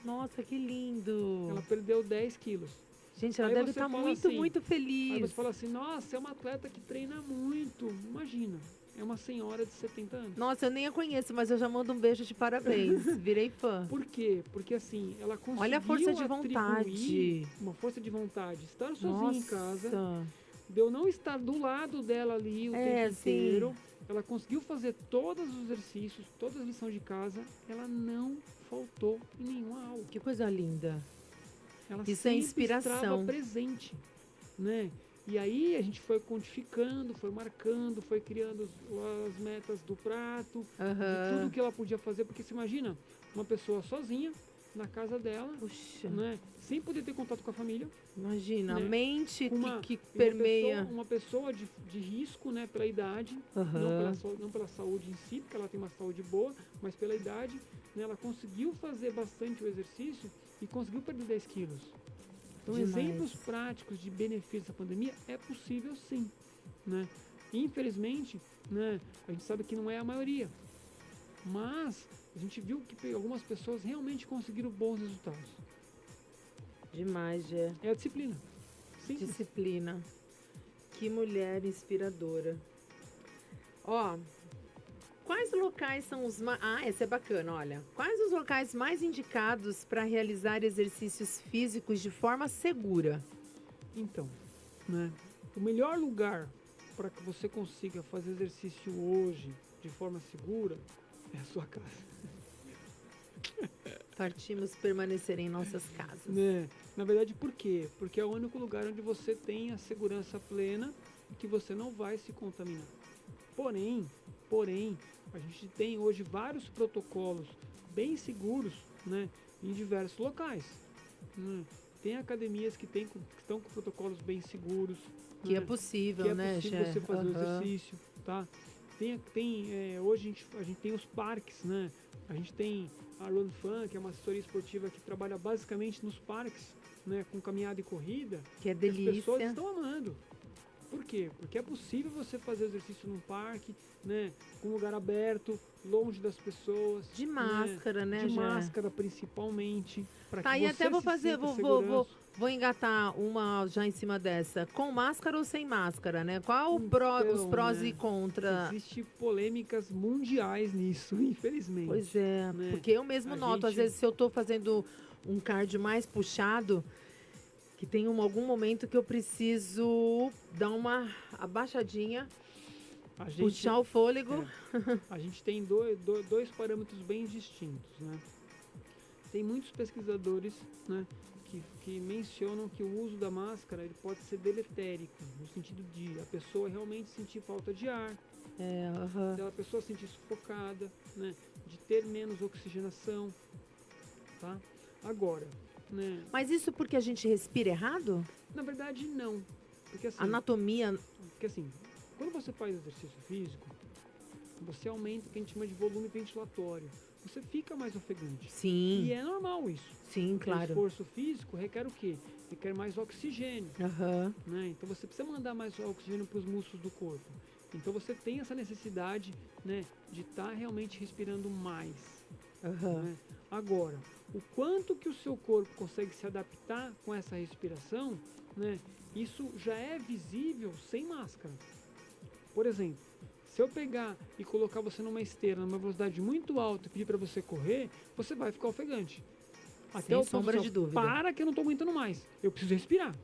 Speaker 6: Nossa, que lindo.
Speaker 7: Ela perdeu 10 quilos.
Speaker 6: Gente, ela
Speaker 7: Aí
Speaker 6: deve
Speaker 7: você
Speaker 6: estar
Speaker 7: fala
Speaker 6: muito,
Speaker 7: assim,
Speaker 6: muito feliz.
Speaker 7: Aí você fala assim, nossa, é uma atleta que treina muito. Imagina, é uma senhora de 70 anos.
Speaker 6: Nossa, eu nem a conheço, mas eu já mando um beijo de parabéns. Virei fã.
Speaker 7: Por quê? Porque assim, ela conseguiu
Speaker 6: Olha a força de
Speaker 7: atribuir
Speaker 6: vontade.
Speaker 7: uma força de vontade. Estar sozinha em casa,
Speaker 6: Nossa.
Speaker 7: de eu não estar do lado dela ali o tempo
Speaker 6: sim.
Speaker 7: inteiro. Ela conseguiu fazer todos os exercícios, todas as lições de casa. Ela não faltou em nenhuma aula.
Speaker 6: Que coisa linda.
Speaker 7: Ela
Speaker 6: Isso é
Speaker 7: sempre
Speaker 6: inspiração.
Speaker 7: estava presente, né? E aí a gente foi quantificando, foi marcando, foi criando as metas do prato, de tudo que ela podia fazer, porque você imagina uma pessoa sozinha na casa dela,
Speaker 6: Puxa,
Speaker 7: né? Sem poder ter contato com a família,
Speaker 6: imagina, a
Speaker 7: né?
Speaker 6: mente
Speaker 7: Uma-
Speaker 6: que permeia.
Speaker 7: uma pessoa de risco, né? Pela idade, não pela saúde em si, porque ela tem uma saúde boa, mas pela idade, né? Ela conseguiu fazer bastante o exercício e conseguiu perder 10 quilos. Então,
Speaker 6: Demais.
Speaker 7: exemplos práticos de benefícios da pandemia é possível sim, né? Infelizmente, né, a gente sabe que não é a maioria, mas a gente viu que algumas pessoas realmente conseguiram bons resultados.
Speaker 6: Demais, Gé.
Speaker 7: É a disciplina. Simples.
Speaker 6: Disciplina. Que mulher inspiradora. Ó, quais locais são os mais... Ah, esse é bacana, olha. Quais os locais mais indicados para realizar exercícios físicos de forma segura?
Speaker 7: Então, né, o melhor lugar para que você consiga fazer exercício hoje de forma segura é a sua casa.
Speaker 6: Partimos permanecer em nossas casas.
Speaker 7: Né? Na verdade, por quê? Porque é o único lugar onde você tem a segurança plena e que você não vai se contaminar. Porém, a gente tem hoje vários protocolos bem seguros, né, em diversos locais. Né? Tem academias que estão com protocolos bem seguros.
Speaker 6: Que é
Speaker 7: né?
Speaker 6: possível,
Speaker 7: Que é
Speaker 6: né,
Speaker 7: possível
Speaker 6: Gé?
Speaker 7: você fazer o
Speaker 6: Aham.
Speaker 7: exercício, tá? Hoje a gente tem os parques, né? A gente tem a Run Fun, que é uma assessoria esportiva que trabalha basicamente nos parques, né? Com caminhada e corrida.
Speaker 6: Que é
Speaker 7: As pessoas
Speaker 6: delícia.
Speaker 7: estão amando. Por quê? Porque é possível você fazer exercício num parque, né? Com um lugar aberto, longe das pessoas.
Speaker 6: De máscara, né,
Speaker 7: De
Speaker 6: Gé?
Speaker 7: máscara, principalmente. Pra
Speaker 6: Tá,
Speaker 7: que
Speaker 6: e
Speaker 7: você
Speaker 6: até vou
Speaker 7: se
Speaker 6: fazer,
Speaker 7: sinta
Speaker 6: vou
Speaker 7: segurança.
Speaker 6: engatar uma já em cima dessa. Com máscara ou sem máscara, né? Qual os
Speaker 7: Então,
Speaker 6: prós
Speaker 7: né,
Speaker 6: e contra?
Speaker 7: Existem polêmicas mundiais nisso, infelizmente.
Speaker 6: Pois é,
Speaker 7: né?
Speaker 6: porque eu mesmo
Speaker 7: A
Speaker 6: noto, às
Speaker 7: gente-
Speaker 6: vezes, se eu tô fazendo um cardio mais puxado, que tem algum momento que eu preciso dar uma abaixadinha,
Speaker 7: A gente,
Speaker 6: puxar o fôlego.
Speaker 7: a gente tem dois parâmetros bem distintos, né? Tem muitos pesquisadores, né, que mencionam que o uso da máscara ele pode ser deletérico, no sentido de a pessoa realmente sentir falta de ar,
Speaker 6: Aham.
Speaker 7: da pessoa sentir sufocada, né, de ter menos oxigenação, tá? Agora, né,
Speaker 6: Mas isso porque a gente respira errado?
Speaker 7: na verdade não, porque assim,
Speaker 6: Anatomia.
Speaker 7: porque assim, quando você faz exercício físico, você aumenta o que a gente chama de volume ventilatório, você fica mais ofegante.
Speaker 6: Sim,
Speaker 7: E é normal isso.
Speaker 6: sim,
Speaker 7: O
Speaker 6: claro.
Speaker 7: esforço físico requer o quê? Requer mais oxigênio,
Speaker 6: Aham.
Speaker 7: né? Então você precisa mandar mais oxigênio para os músculos do corpo. Então você tem essa necessidade, né, de estar realmente respirando mais.
Speaker 6: Aham.
Speaker 7: Né? Agora, o quanto que o seu corpo consegue se adaptar com essa respiração, né, isso já é visível sem máscara. Por exemplo, se eu pegar e colocar você numa esteira numa velocidade muito alta e pedir para você correr, você vai ficar ofegante.
Speaker 6: Sem
Speaker 7: o ponto
Speaker 6: sombra
Speaker 7: assim,
Speaker 6: de
Speaker 7: ó,
Speaker 6: dúvida.
Speaker 7: para que eu não estou aguentando mais. Eu preciso respirar.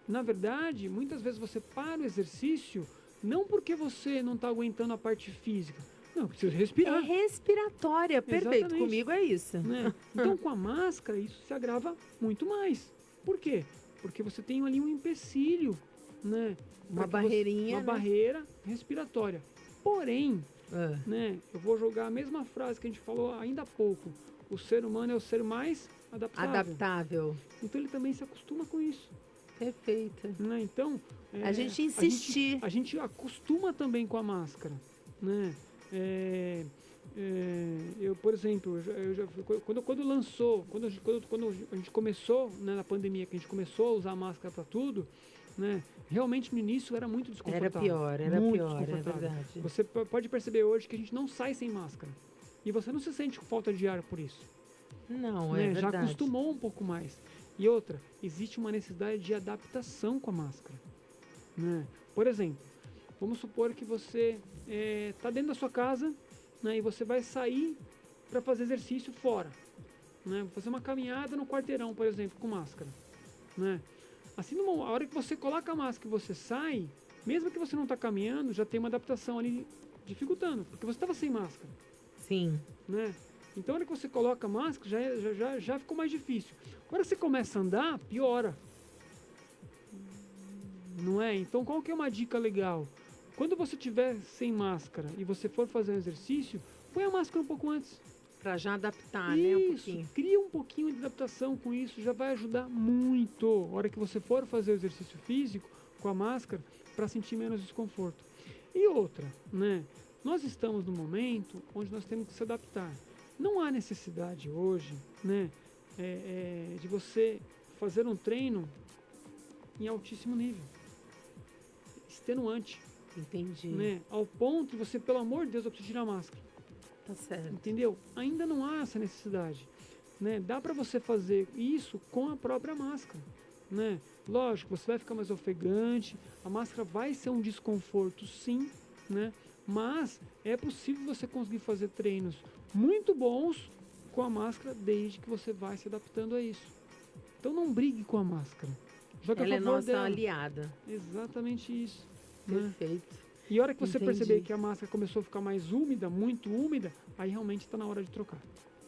Speaker 7: Na verdade, muitas vezes você para o exercício não porque você não está aguentando a parte física. Não, eu preciso
Speaker 6: É
Speaker 7: respirar.
Speaker 6: respiratória, perfeito.
Speaker 7: Exatamente.
Speaker 6: Comigo é isso.
Speaker 7: Né? Então, com a máscara, isso se agrava muito mais. Por quê? Porque você tem ali um empecilho, né?
Speaker 6: Uma
Speaker 7: Pra que
Speaker 6: barreirinha,
Speaker 7: uma
Speaker 6: né?
Speaker 7: barreira respiratória. Porém,
Speaker 6: Ah,
Speaker 7: né, eu vou jogar a mesma frase que a gente falou ainda há pouco. O ser humano é o ser mais adaptável.
Speaker 6: adaptável.
Speaker 7: Então, ele também se acostuma com isso.
Speaker 6: Perfeito.
Speaker 7: Né? Então,
Speaker 6: A gente insistir.
Speaker 7: A gente acostuma também com a máscara, né? Eu, por exemplo, quando lançou, quando a gente começou, né, na pandemia, que a gente começou a usar máscara para tudo, né? Realmente no início era muito desconfortável.
Speaker 6: Era
Speaker 7: muito
Speaker 6: pior, é
Speaker 7: desconfortável.
Speaker 6: verdade.
Speaker 7: Você pode perceber hoje que a gente não sai sem máscara. E você não se sente com falta de ar por isso.
Speaker 6: Não,
Speaker 7: Né?
Speaker 6: é
Speaker 7: Já
Speaker 6: verdade.
Speaker 7: acostumou um pouco mais. E outra, existe uma necessidade de adaptação com a máscara. Né? Por exemplo, vamos supor que você está dentro da sua casa, né, e você vai sair para fazer exercício fora. Né? Fazer uma caminhada no quarteirão, por exemplo, com máscara. Né? Assim, a hora que você coloca a máscara e você sai, mesmo que você não está caminhando, já tem uma adaptação ali dificultando, porque você estava sem máscara.
Speaker 6: Sim.
Speaker 7: Né? Então, a hora que você coloca a máscara, já ficou mais difícil. Agora você começa a andar, piora. Não é? Então, qual que é uma dica legal? Quando você estiver sem máscara e você for fazer um exercício, põe a máscara um pouco antes.
Speaker 6: Para já adaptar, né? Um
Speaker 7: Isso,
Speaker 6: pouquinho.
Speaker 7: cria um pouquinho de adaptação com isso, já vai ajudar muito. A hora que você for fazer o exercício físico com a máscara, para sentir menos desconforto. E outra, né? Nós estamos num momento onde nós temos que se adaptar. Não há necessidade hoje, né, de você fazer um treino em altíssimo nível, extenuante,
Speaker 6: Entendi.
Speaker 7: né, ao ponto de você, pelo amor de Deus, eu preciso tirar a máscara.
Speaker 6: Tá certo.
Speaker 7: Entendeu? Ainda não há essa necessidade, né? Dá para você fazer isso com a própria máscara, né? Lógico, você vai ficar mais ofegante, a máscara vai ser um desconforto, sim, né? Mas é possível você conseguir fazer treinos muito bons com a máscara, desde que você vai se adaptando a isso. Então não brigue com a máscara. Joga
Speaker 6: Ela
Speaker 7: a
Speaker 6: é
Speaker 7: favor
Speaker 6: nossa
Speaker 7: dela.
Speaker 6: aliada.
Speaker 7: Exatamente isso. Né?
Speaker 6: Perfeito.
Speaker 7: E a hora que você
Speaker 6: Entendi.
Speaker 7: perceber que a máscara começou a ficar mais úmida, muito úmida, aí realmente está na hora de trocar.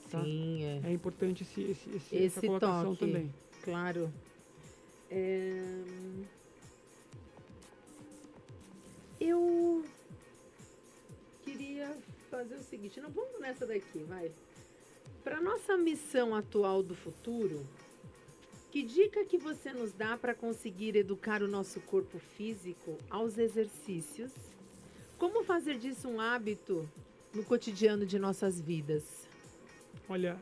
Speaker 7: Tá?
Speaker 6: Sim, é.
Speaker 7: É importante essa
Speaker 6: Esse
Speaker 7: colocação
Speaker 6: toque.
Speaker 7: também.
Speaker 6: Claro. Eu queria fazer o seguinte, não vamos nessa daqui, vai. Para nossa missão atual do futuro, que dica que você nos dá para conseguir educar o nosso corpo físico aos exercícios? Como fazer disso um hábito no cotidiano de nossas vidas?
Speaker 7: Olha,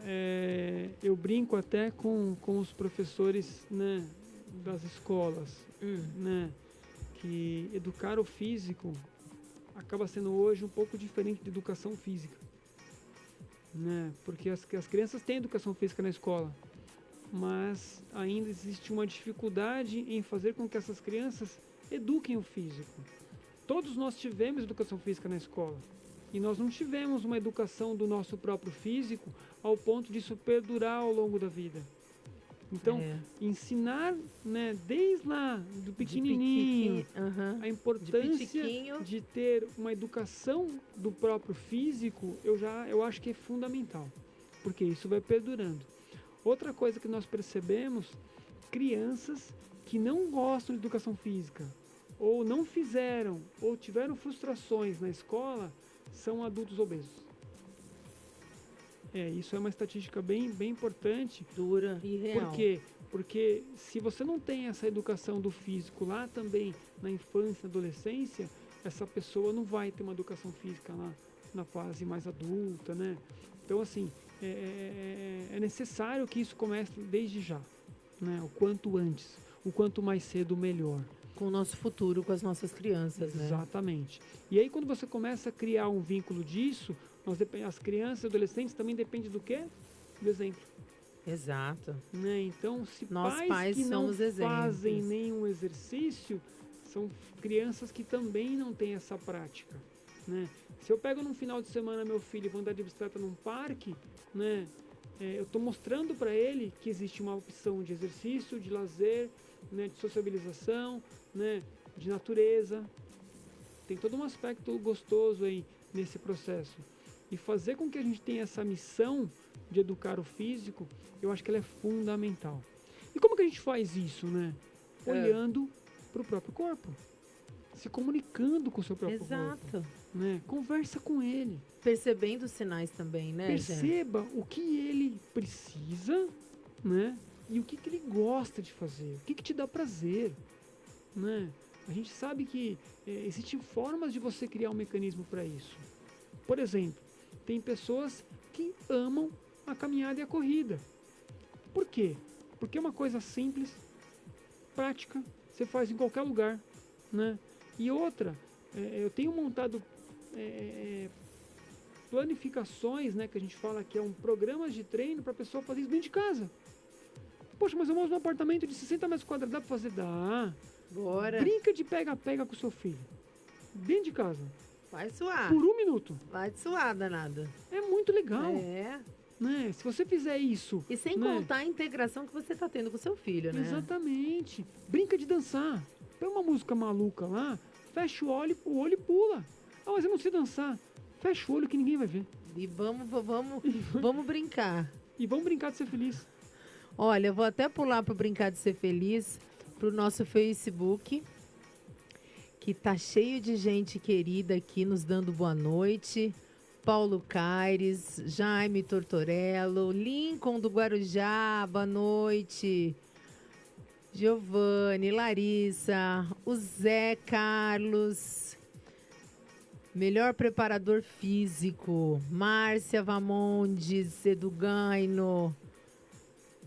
Speaker 7: eu brinco até com os professores, né, das escolas, né, que educar o físico acaba sendo hoje um pouco diferente de educação física, né, porque as crianças têm educação física na escola, mas ainda existe uma dificuldade em fazer com que essas crianças eduquem o físico. Todos nós tivemos educação física na escola e nós não tivemos uma educação do nosso próprio físico ao ponto disso perdurar ao longo da vida. Então, ensinar, né, desde lá do pequenininho, a importância de ter uma educação do próprio físico, eu acho que é fundamental, porque isso vai perdurando. Outra coisa que nós percebemos, crianças que não gostam de educação física, ou não fizeram, ou tiveram frustrações na escola, são adultos obesos. Isso é uma estatística bem importante.
Speaker 6: Dura e real.
Speaker 7: Por quê? Porque se você não tem essa educação do físico lá também, na infância, na adolescência, essa pessoa não vai ter uma educação física lá na fase mais adulta, né? Então, assim, é necessário que isso comece desde já, né? O quanto antes, o quanto mais cedo, melhor.
Speaker 6: Com o nosso futuro, com as nossas crianças, né?
Speaker 7: Exatamente. E aí, quando você começa a criar um vínculo disso, as crianças e adolescentes também dependem do quê? Do exemplo.
Speaker 6: Exato.
Speaker 7: Né? Então, se
Speaker 6: Nós
Speaker 7: pais que não
Speaker 6: somos
Speaker 7: fazem
Speaker 6: exemplos.
Speaker 7: nenhum exercício, são crianças que também não têm essa prática. Né? Se eu pego num final de semana meu filho e vou andar de bicicleta num parque, né, eu estou mostrando para ele que existe uma opção de exercício, de lazer, né, de sociabilização, né, de natureza. Tem todo um aspecto gostoso aí nesse processo. E fazer com que a gente tenha essa missão de educar o físico, eu acho que ela é fundamental. E como que a gente faz isso, né? Olhando para o próprio corpo. Se comunicando com o seu próprio corpo.
Speaker 6: Exato.
Speaker 7: Né? Conversa com ele.
Speaker 6: Percebendo os sinais também, né, Jé?
Speaker 7: Perceba o que ele precisa, né? E o que ele gosta de fazer. O que te dá prazer, né? A gente sabe que existem formas de você criar um mecanismo para isso. Por exemplo, tem pessoas que amam a caminhada e a corrida. Por quê? Porque é uma coisa simples, prática, você faz em qualquer lugar, né? E outra, eu tenho montado planificações, né, que a gente fala que é um programa de treino para a pessoa fazer isso dentro de casa. Poxa, mas eu moro num apartamento de 60 metros quadrados, dá para fazer? Dá.
Speaker 6: Bora.
Speaker 7: Brinca de pega-pega com o seu filho, dentro de casa.
Speaker 6: Vai suar.
Speaker 7: Por 1 minuto.
Speaker 6: Vai suar, danada.
Speaker 7: É muito legal.
Speaker 6: É.
Speaker 7: Né? Se você fizer isso...
Speaker 6: E sem
Speaker 7: né?
Speaker 6: contar a integração que você tá tendo com seu filho, né?
Speaker 7: Exatamente. Brinca de dançar. Põe uma música maluca lá, fecha o olho e pula. Ah, mas eu não sei dançar. Fecha o olho que ninguém vai ver.
Speaker 6: E vamos brincar.
Speaker 7: E vamos brincar de ser feliz.
Speaker 6: Olha, eu vou até pular pro Brincar de Ser Feliz, pro nosso Facebook, que tá cheio de gente querida aqui nos dando boa noite. Paulo Caires, Jaime Tortorello, Lincoln do Guarujá, boa noite. Giovanni, Larissa, o Zé Carlos, melhor preparador físico, Márcia Vamondes, Edu Gaino,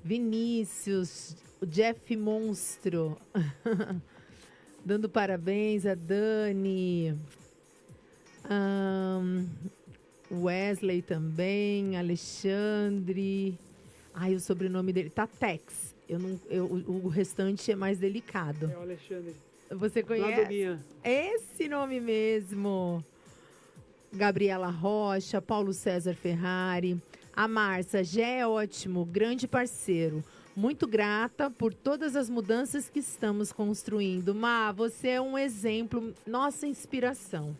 Speaker 6: Vinícius, o Jeff Monstro, dando parabéns a Dani, Wesley também, Alexandre, o sobrenome dele, Tatex, o restante é mais delicado.
Speaker 7: É o Alexandre.
Speaker 6: Você
Speaker 7: Lá do
Speaker 6: conhece?
Speaker 7: Guian.
Speaker 6: Esse nome mesmo. Gabriela Rocha, Paulo César Ferrari, a Márcia, já é ótimo, grande parceiro. Muito grata por todas as mudanças que estamos construindo. Má, você é um exemplo, nossa inspiração.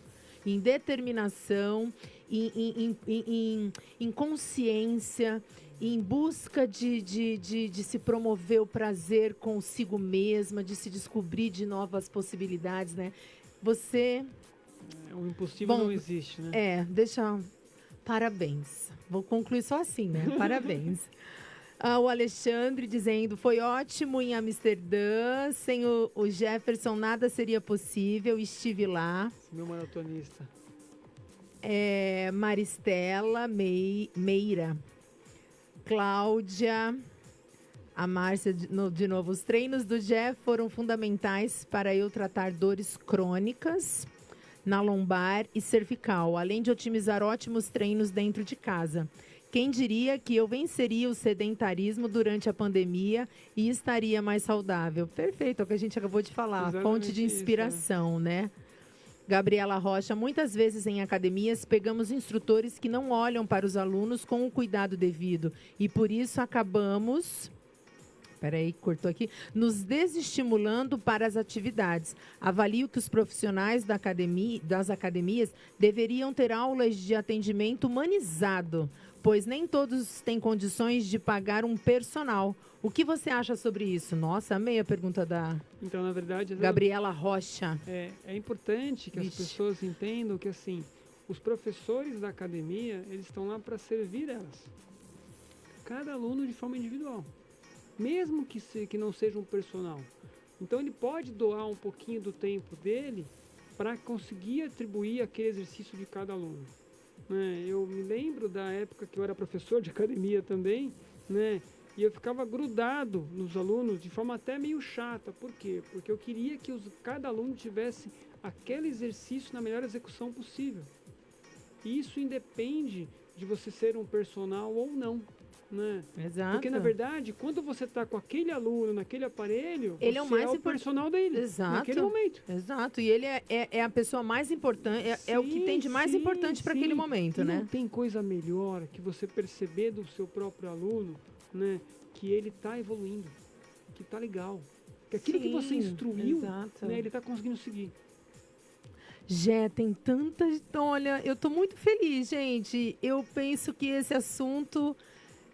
Speaker 6: Em determinação, em consciência, em busca de se promover o prazer consigo mesma, de se descobrir de novas possibilidades, né? Você...
Speaker 7: O impossível não existe, né?
Speaker 6: Parabéns. Vou concluir só assim, né? Parabéns. O Alexandre dizendo, foi ótimo em Amsterdã, sem o Jefferson nada seria possível, estive lá.
Speaker 7: Meu maratonista.
Speaker 6: Maristela Meira, Cláudia, a Márcia, de novo, os treinos do Jeff foram fundamentais para eu tratar dores crônicas na lombar e cervical, além de otimizar ótimos treinos dentro de casa. Quem diria que eu venceria o sedentarismo durante a pandemia e estaria mais saudável? Perfeito, é o que a gente acabou de falar,
Speaker 7: exatamente,
Speaker 6: fonte de inspiração, né? Gabriela Rocha, muitas vezes em academias pegamos instrutores que não olham para os alunos com o cuidado devido e por isso acabamos... cortou aqui. Nos desestimulando para as atividades. Avalio que os profissionais das academias deveriam ter aulas de atendimento humanizado, pois nem todos têm condições de pagar um personal. O que você acha sobre isso? Nossa, amei a pergunta da
Speaker 7: Então, na verdade,
Speaker 6: Gabriela Rocha.
Speaker 7: É importante que as pessoas entendam que, assim, os professores da academia, eles estão lá para servir elas. Cada aluno de forma individual. Mesmo que não seja um personal. Então ele pode doar um pouquinho do tempo dele para conseguir atribuir aquele exercício de cada aluno. Né? Eu me lembro da época que eu era professor de academia também, né? E eu ficava grudado nos alunos de forma até meio chata. Por quê? Porque eu queria que cada aluno tivesse aquele exercício na melhor execução possível. E isso independe de você ser um personal ou não. Né?
Speaker 6: Exato.
Speaker 7: Porque, na verdade, quando você está com aquele aluno naquele aparelho,
Speaker 6: ele
Speaker 7: você é o personal dele.
Speaker 6: Exato.
Speaker 7: Naquele momento.
Speaker 6: Exato. E ele é a pessoa mais importante, é o que tem de mais importante para aquele momento,
Speaker 7: e
Speaker 6: né?
Speaker 7: Não tem coisa melhor que você perceber do seu próprio aluno, né, que ele está evoluindo, que está legal. Que aquilo que você instruiu, né, ele está conseguindo seguir.
Speaker 6: Jé, tem tantas... Olha, eu estou muito feliz, gente. Eu penso que esse assunto...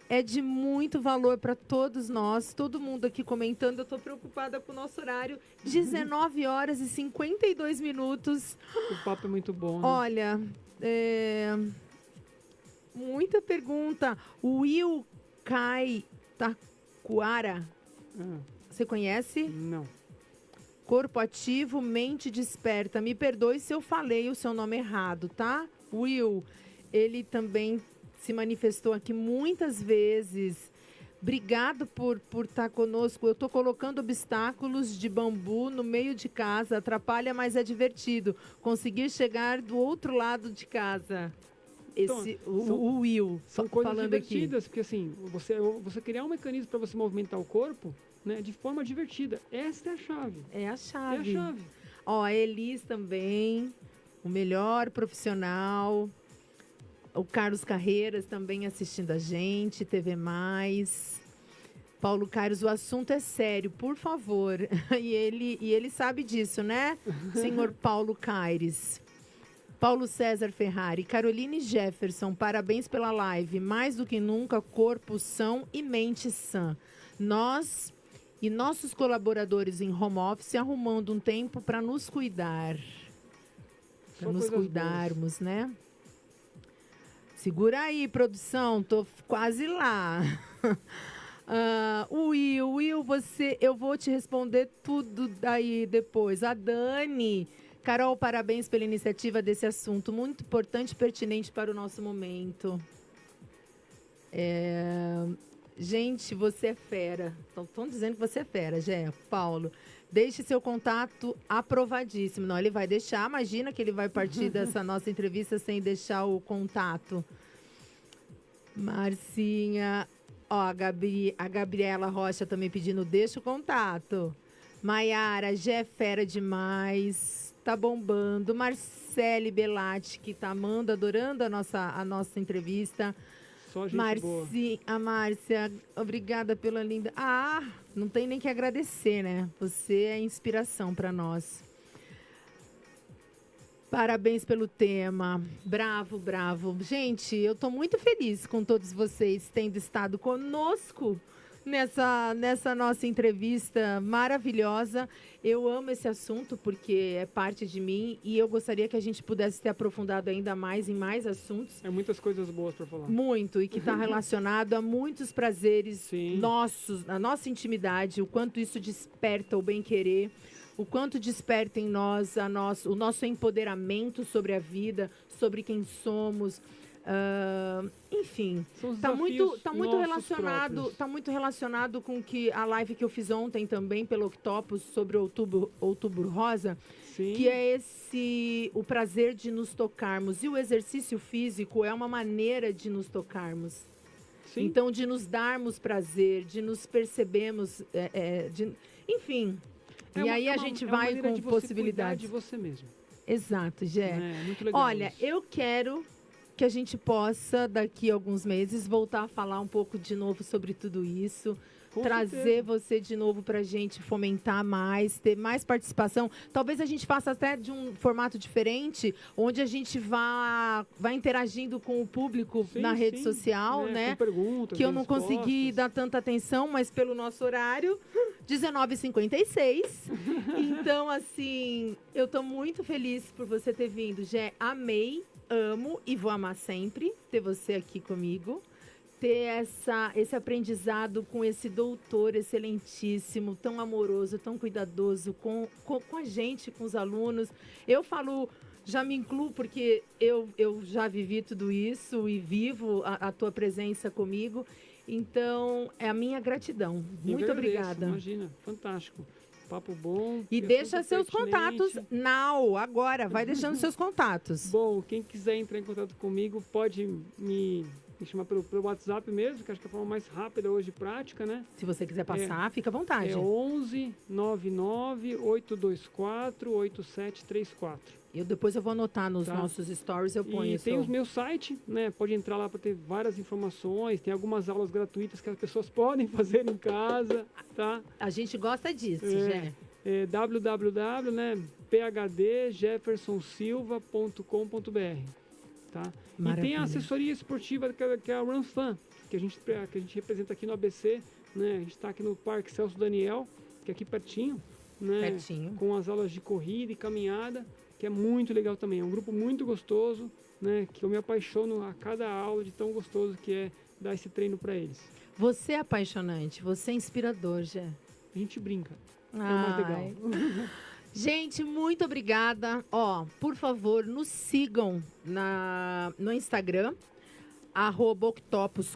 Speaker 6: é de muito valor para todos nós, todo mundo aqui comentando. Eu estou preocupada com o nosso horário, 19 horas e 52 minutos.
Speaker 7: O papo é muito bom, né?
Speaker 6: Olha, muita pergunta. O Will Kai Taquara, você conhece?
Speaker 7: Não.
Speaker 6: Corpo ativo, mente desperta. Me perdoe se eu falei o seu nome errado, tá? Will, ele também... se manifestou aqui muitas vezes Obrigado por estar conosco. Eu estou colocando obstáculos de bambu no meio de casa. Atrapalha, mas é divertido. Conseguir chegar do outro lado de casa. O Will
Speaker 7: São coisas
Speaker 6: falando
Speaker 7: divertidas,
Speaker 6: aqui.
Speaker 7: porque assim, você criar um mecanismo para você movimentar o corpo, né, de forma divertida. Essa é a chave.
Speaker 6: É a chave.
Speaker 7: É a chave.
Speaker 6: Ó, a Elis também, o melhor profissional. O Carlos Carreiras também assistindo a gente, TV Mais. Paulo Carlos, o assunto é sério, por favor. E ele sabe disso, né, senhor Paulo Caires? Paulo César Ferrari, Caroline Jefferson, parabéns pela live. Mais do que nunca, corpo são e mente sã. Nós e nossos colaboradores em home office arrumando um tempo para nos cuidar. Para nos cuidarmos, né? Segura aí, produção, tô quase lá. Will, eu vou te responder tudo daí depois. A Dani, Carol, parabéns pela iniciativa desse assunto, muito importante e pertinente para o nosso momento. Gente, você é fera. Estão dizendo que você é fera, Gé. Paulo, deixe seu contato aprovadíssimo. Não, ele vai deixar. Imagina que ele vai partir dessa nossa entrevista sem deixar o contato. Marcinha. Ó, a Gabriela Rocha também pedindo, deixa o contato. Maiara, Gé, fera demais. Tá bombando. Marcele Belatti, que tá amando, adorando a nossa entrevista.
Speaker 7: Só gente boa.
Speaker 6: A Márcia, obrigada pela linda... não tem nem que agradecer, né? Você é inspiração para nós. Parabéns pelo tema. Bravo, bravo. Gente, eu estou muito feliz com todos vocês tendo estado conosco nessa nossa entrevista maravilhosa. Eu amo esse assunto porque é parte de mim e eu gostaria que a gente pudesse ter aprofundado ainda mais em mais assuntos.
Speaker 7: É muitas coisas boas para falar.
Speaker 6: Muito, e que está relacionado a muitos prazeres nossos, a nossa intimidade, o quanto isso desperta o bem-querer, o quanto desperta em nós o nosso empoderamento sobre a vida, sobre quem somos. Enfim, está muito relacionado com que a live que eu fiz ontem também pelo Octopus sobre Outubro Rosa, que é o prazer de nos tocarmos, e o exercício físico é uma maneira de nos tocarmos. Sim. Então, de nos darmos prazer, de nos percebermos, enfim. E aí a gente vai com possibilidades.
Speaker 7: De você mesmo.
Speaker 6: Exato, Gé.
Speaker 7: É muito legal.
Speaker 6: Olha,
Speaker 7: isso.
Speaker 6: eu quero que a gente possa, daqui a alguns meses, voltar a falar um pouco de novo sobre tudo isso. Com trazer certeza. Você de novo para a gente fomentar mais, ter mais participação. Talvez a gente faça até de um formato diferente, onde a gente vai interagindo com o público na rede social, né?
Speaker 7: Com perguntas,
Speaker 6: que eu não consegui dar tanta atenção, mas pelo nosso horário, 19h56. Então, assim, eu estou muito feliz por você ter vindo. Gé, amei, amo e vou amar sempre ter você aqui comigo. Ter esse aprendizado com esse doutor excelentíssimo, tão amoroso, tão cuidadoso com a gente, com os alunos. Eu falo, já me incluo porque eu já vivi tudo isso e vivo a tua presença comigo. Então, é a minha gratidão. Muito obrigada.
Speaker 7: Imagina, fantástico. Papo bom.
Speaker 6: E deixa seus contatos agora. Vai deixando seus contatos.
Speaker 7: Bom, quem quiser entrar em contato comigo pode me chamar pelo WhatsApp mesmo, que acho que é a forma mais rápida hoje e prática, né?
Speaker 6: Se você quiser passar, fica à vontade.
Speaker 7: É 11 99 824 8734.
Speaker 6: Depois eu vou anotar nos nossos stories, eu ponho isso.
Speaker 7: E tem o meu site, né? Pode entrar lá para ter várias informações, tem algumas aulas gratuitas que as pessoas podem fazer em casa, tá?
Speaker 6: A gente gosta disso, Gé.
Speaker 7: É www.phdsjeffersonsilva.com.br, tá? Maravilha. E tem a assessoria esportiva que é a RunFan, que a gente representa aqui no ABC, né? A gente está aqui no Parque Celso Daniel, que é aqui pertinho, né?
Speaker 6: Pertinho.
Speaker 7: Com as aulas de corrida e caminhada, que é muito legal também. É um grupo muito gostoso, né? Que eu me apaixono a cada aula de tão gostoso que é dar esse treino para eles.
Speaker 6: Você é apaixonante, você é inspirador, Gé.
Speaker 7: A gente brinca. É o mais legal.
Speaker 6: Gente, muito obrigada. Por favor, nos sigam no Instagram, @octopus_.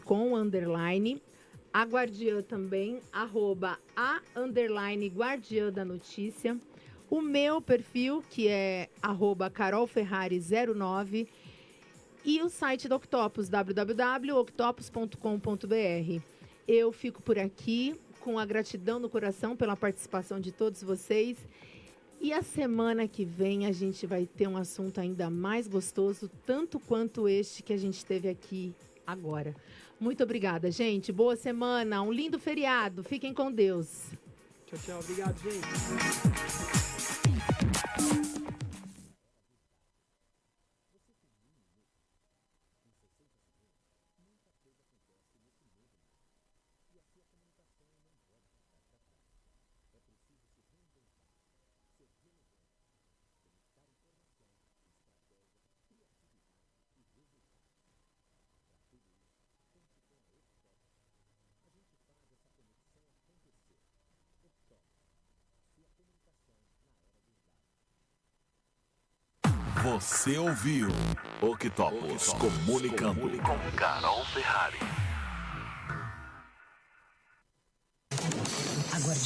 Speaker 6: A Guardiã também, @a_guardiã da notícia. O meu perfil, que é @carolferrari09. E o site da Octopus, www.octopus.com.br. Eu fico por aqui com a gratidão no coração pela participação de todos vocês. E a semana que vem a gente vai ter um assunto ainda mais gostoso, tanto quanto este que a gente teve aqui agora. Muito obrigada, gente. Boa semana, um lindo feriado. Fiquem com Deus.
Speaker 7: Tchau, tchau. Obrigado, gente.
Speaker 5: Você ouviu Octopus comunicando com Carol Ferrari.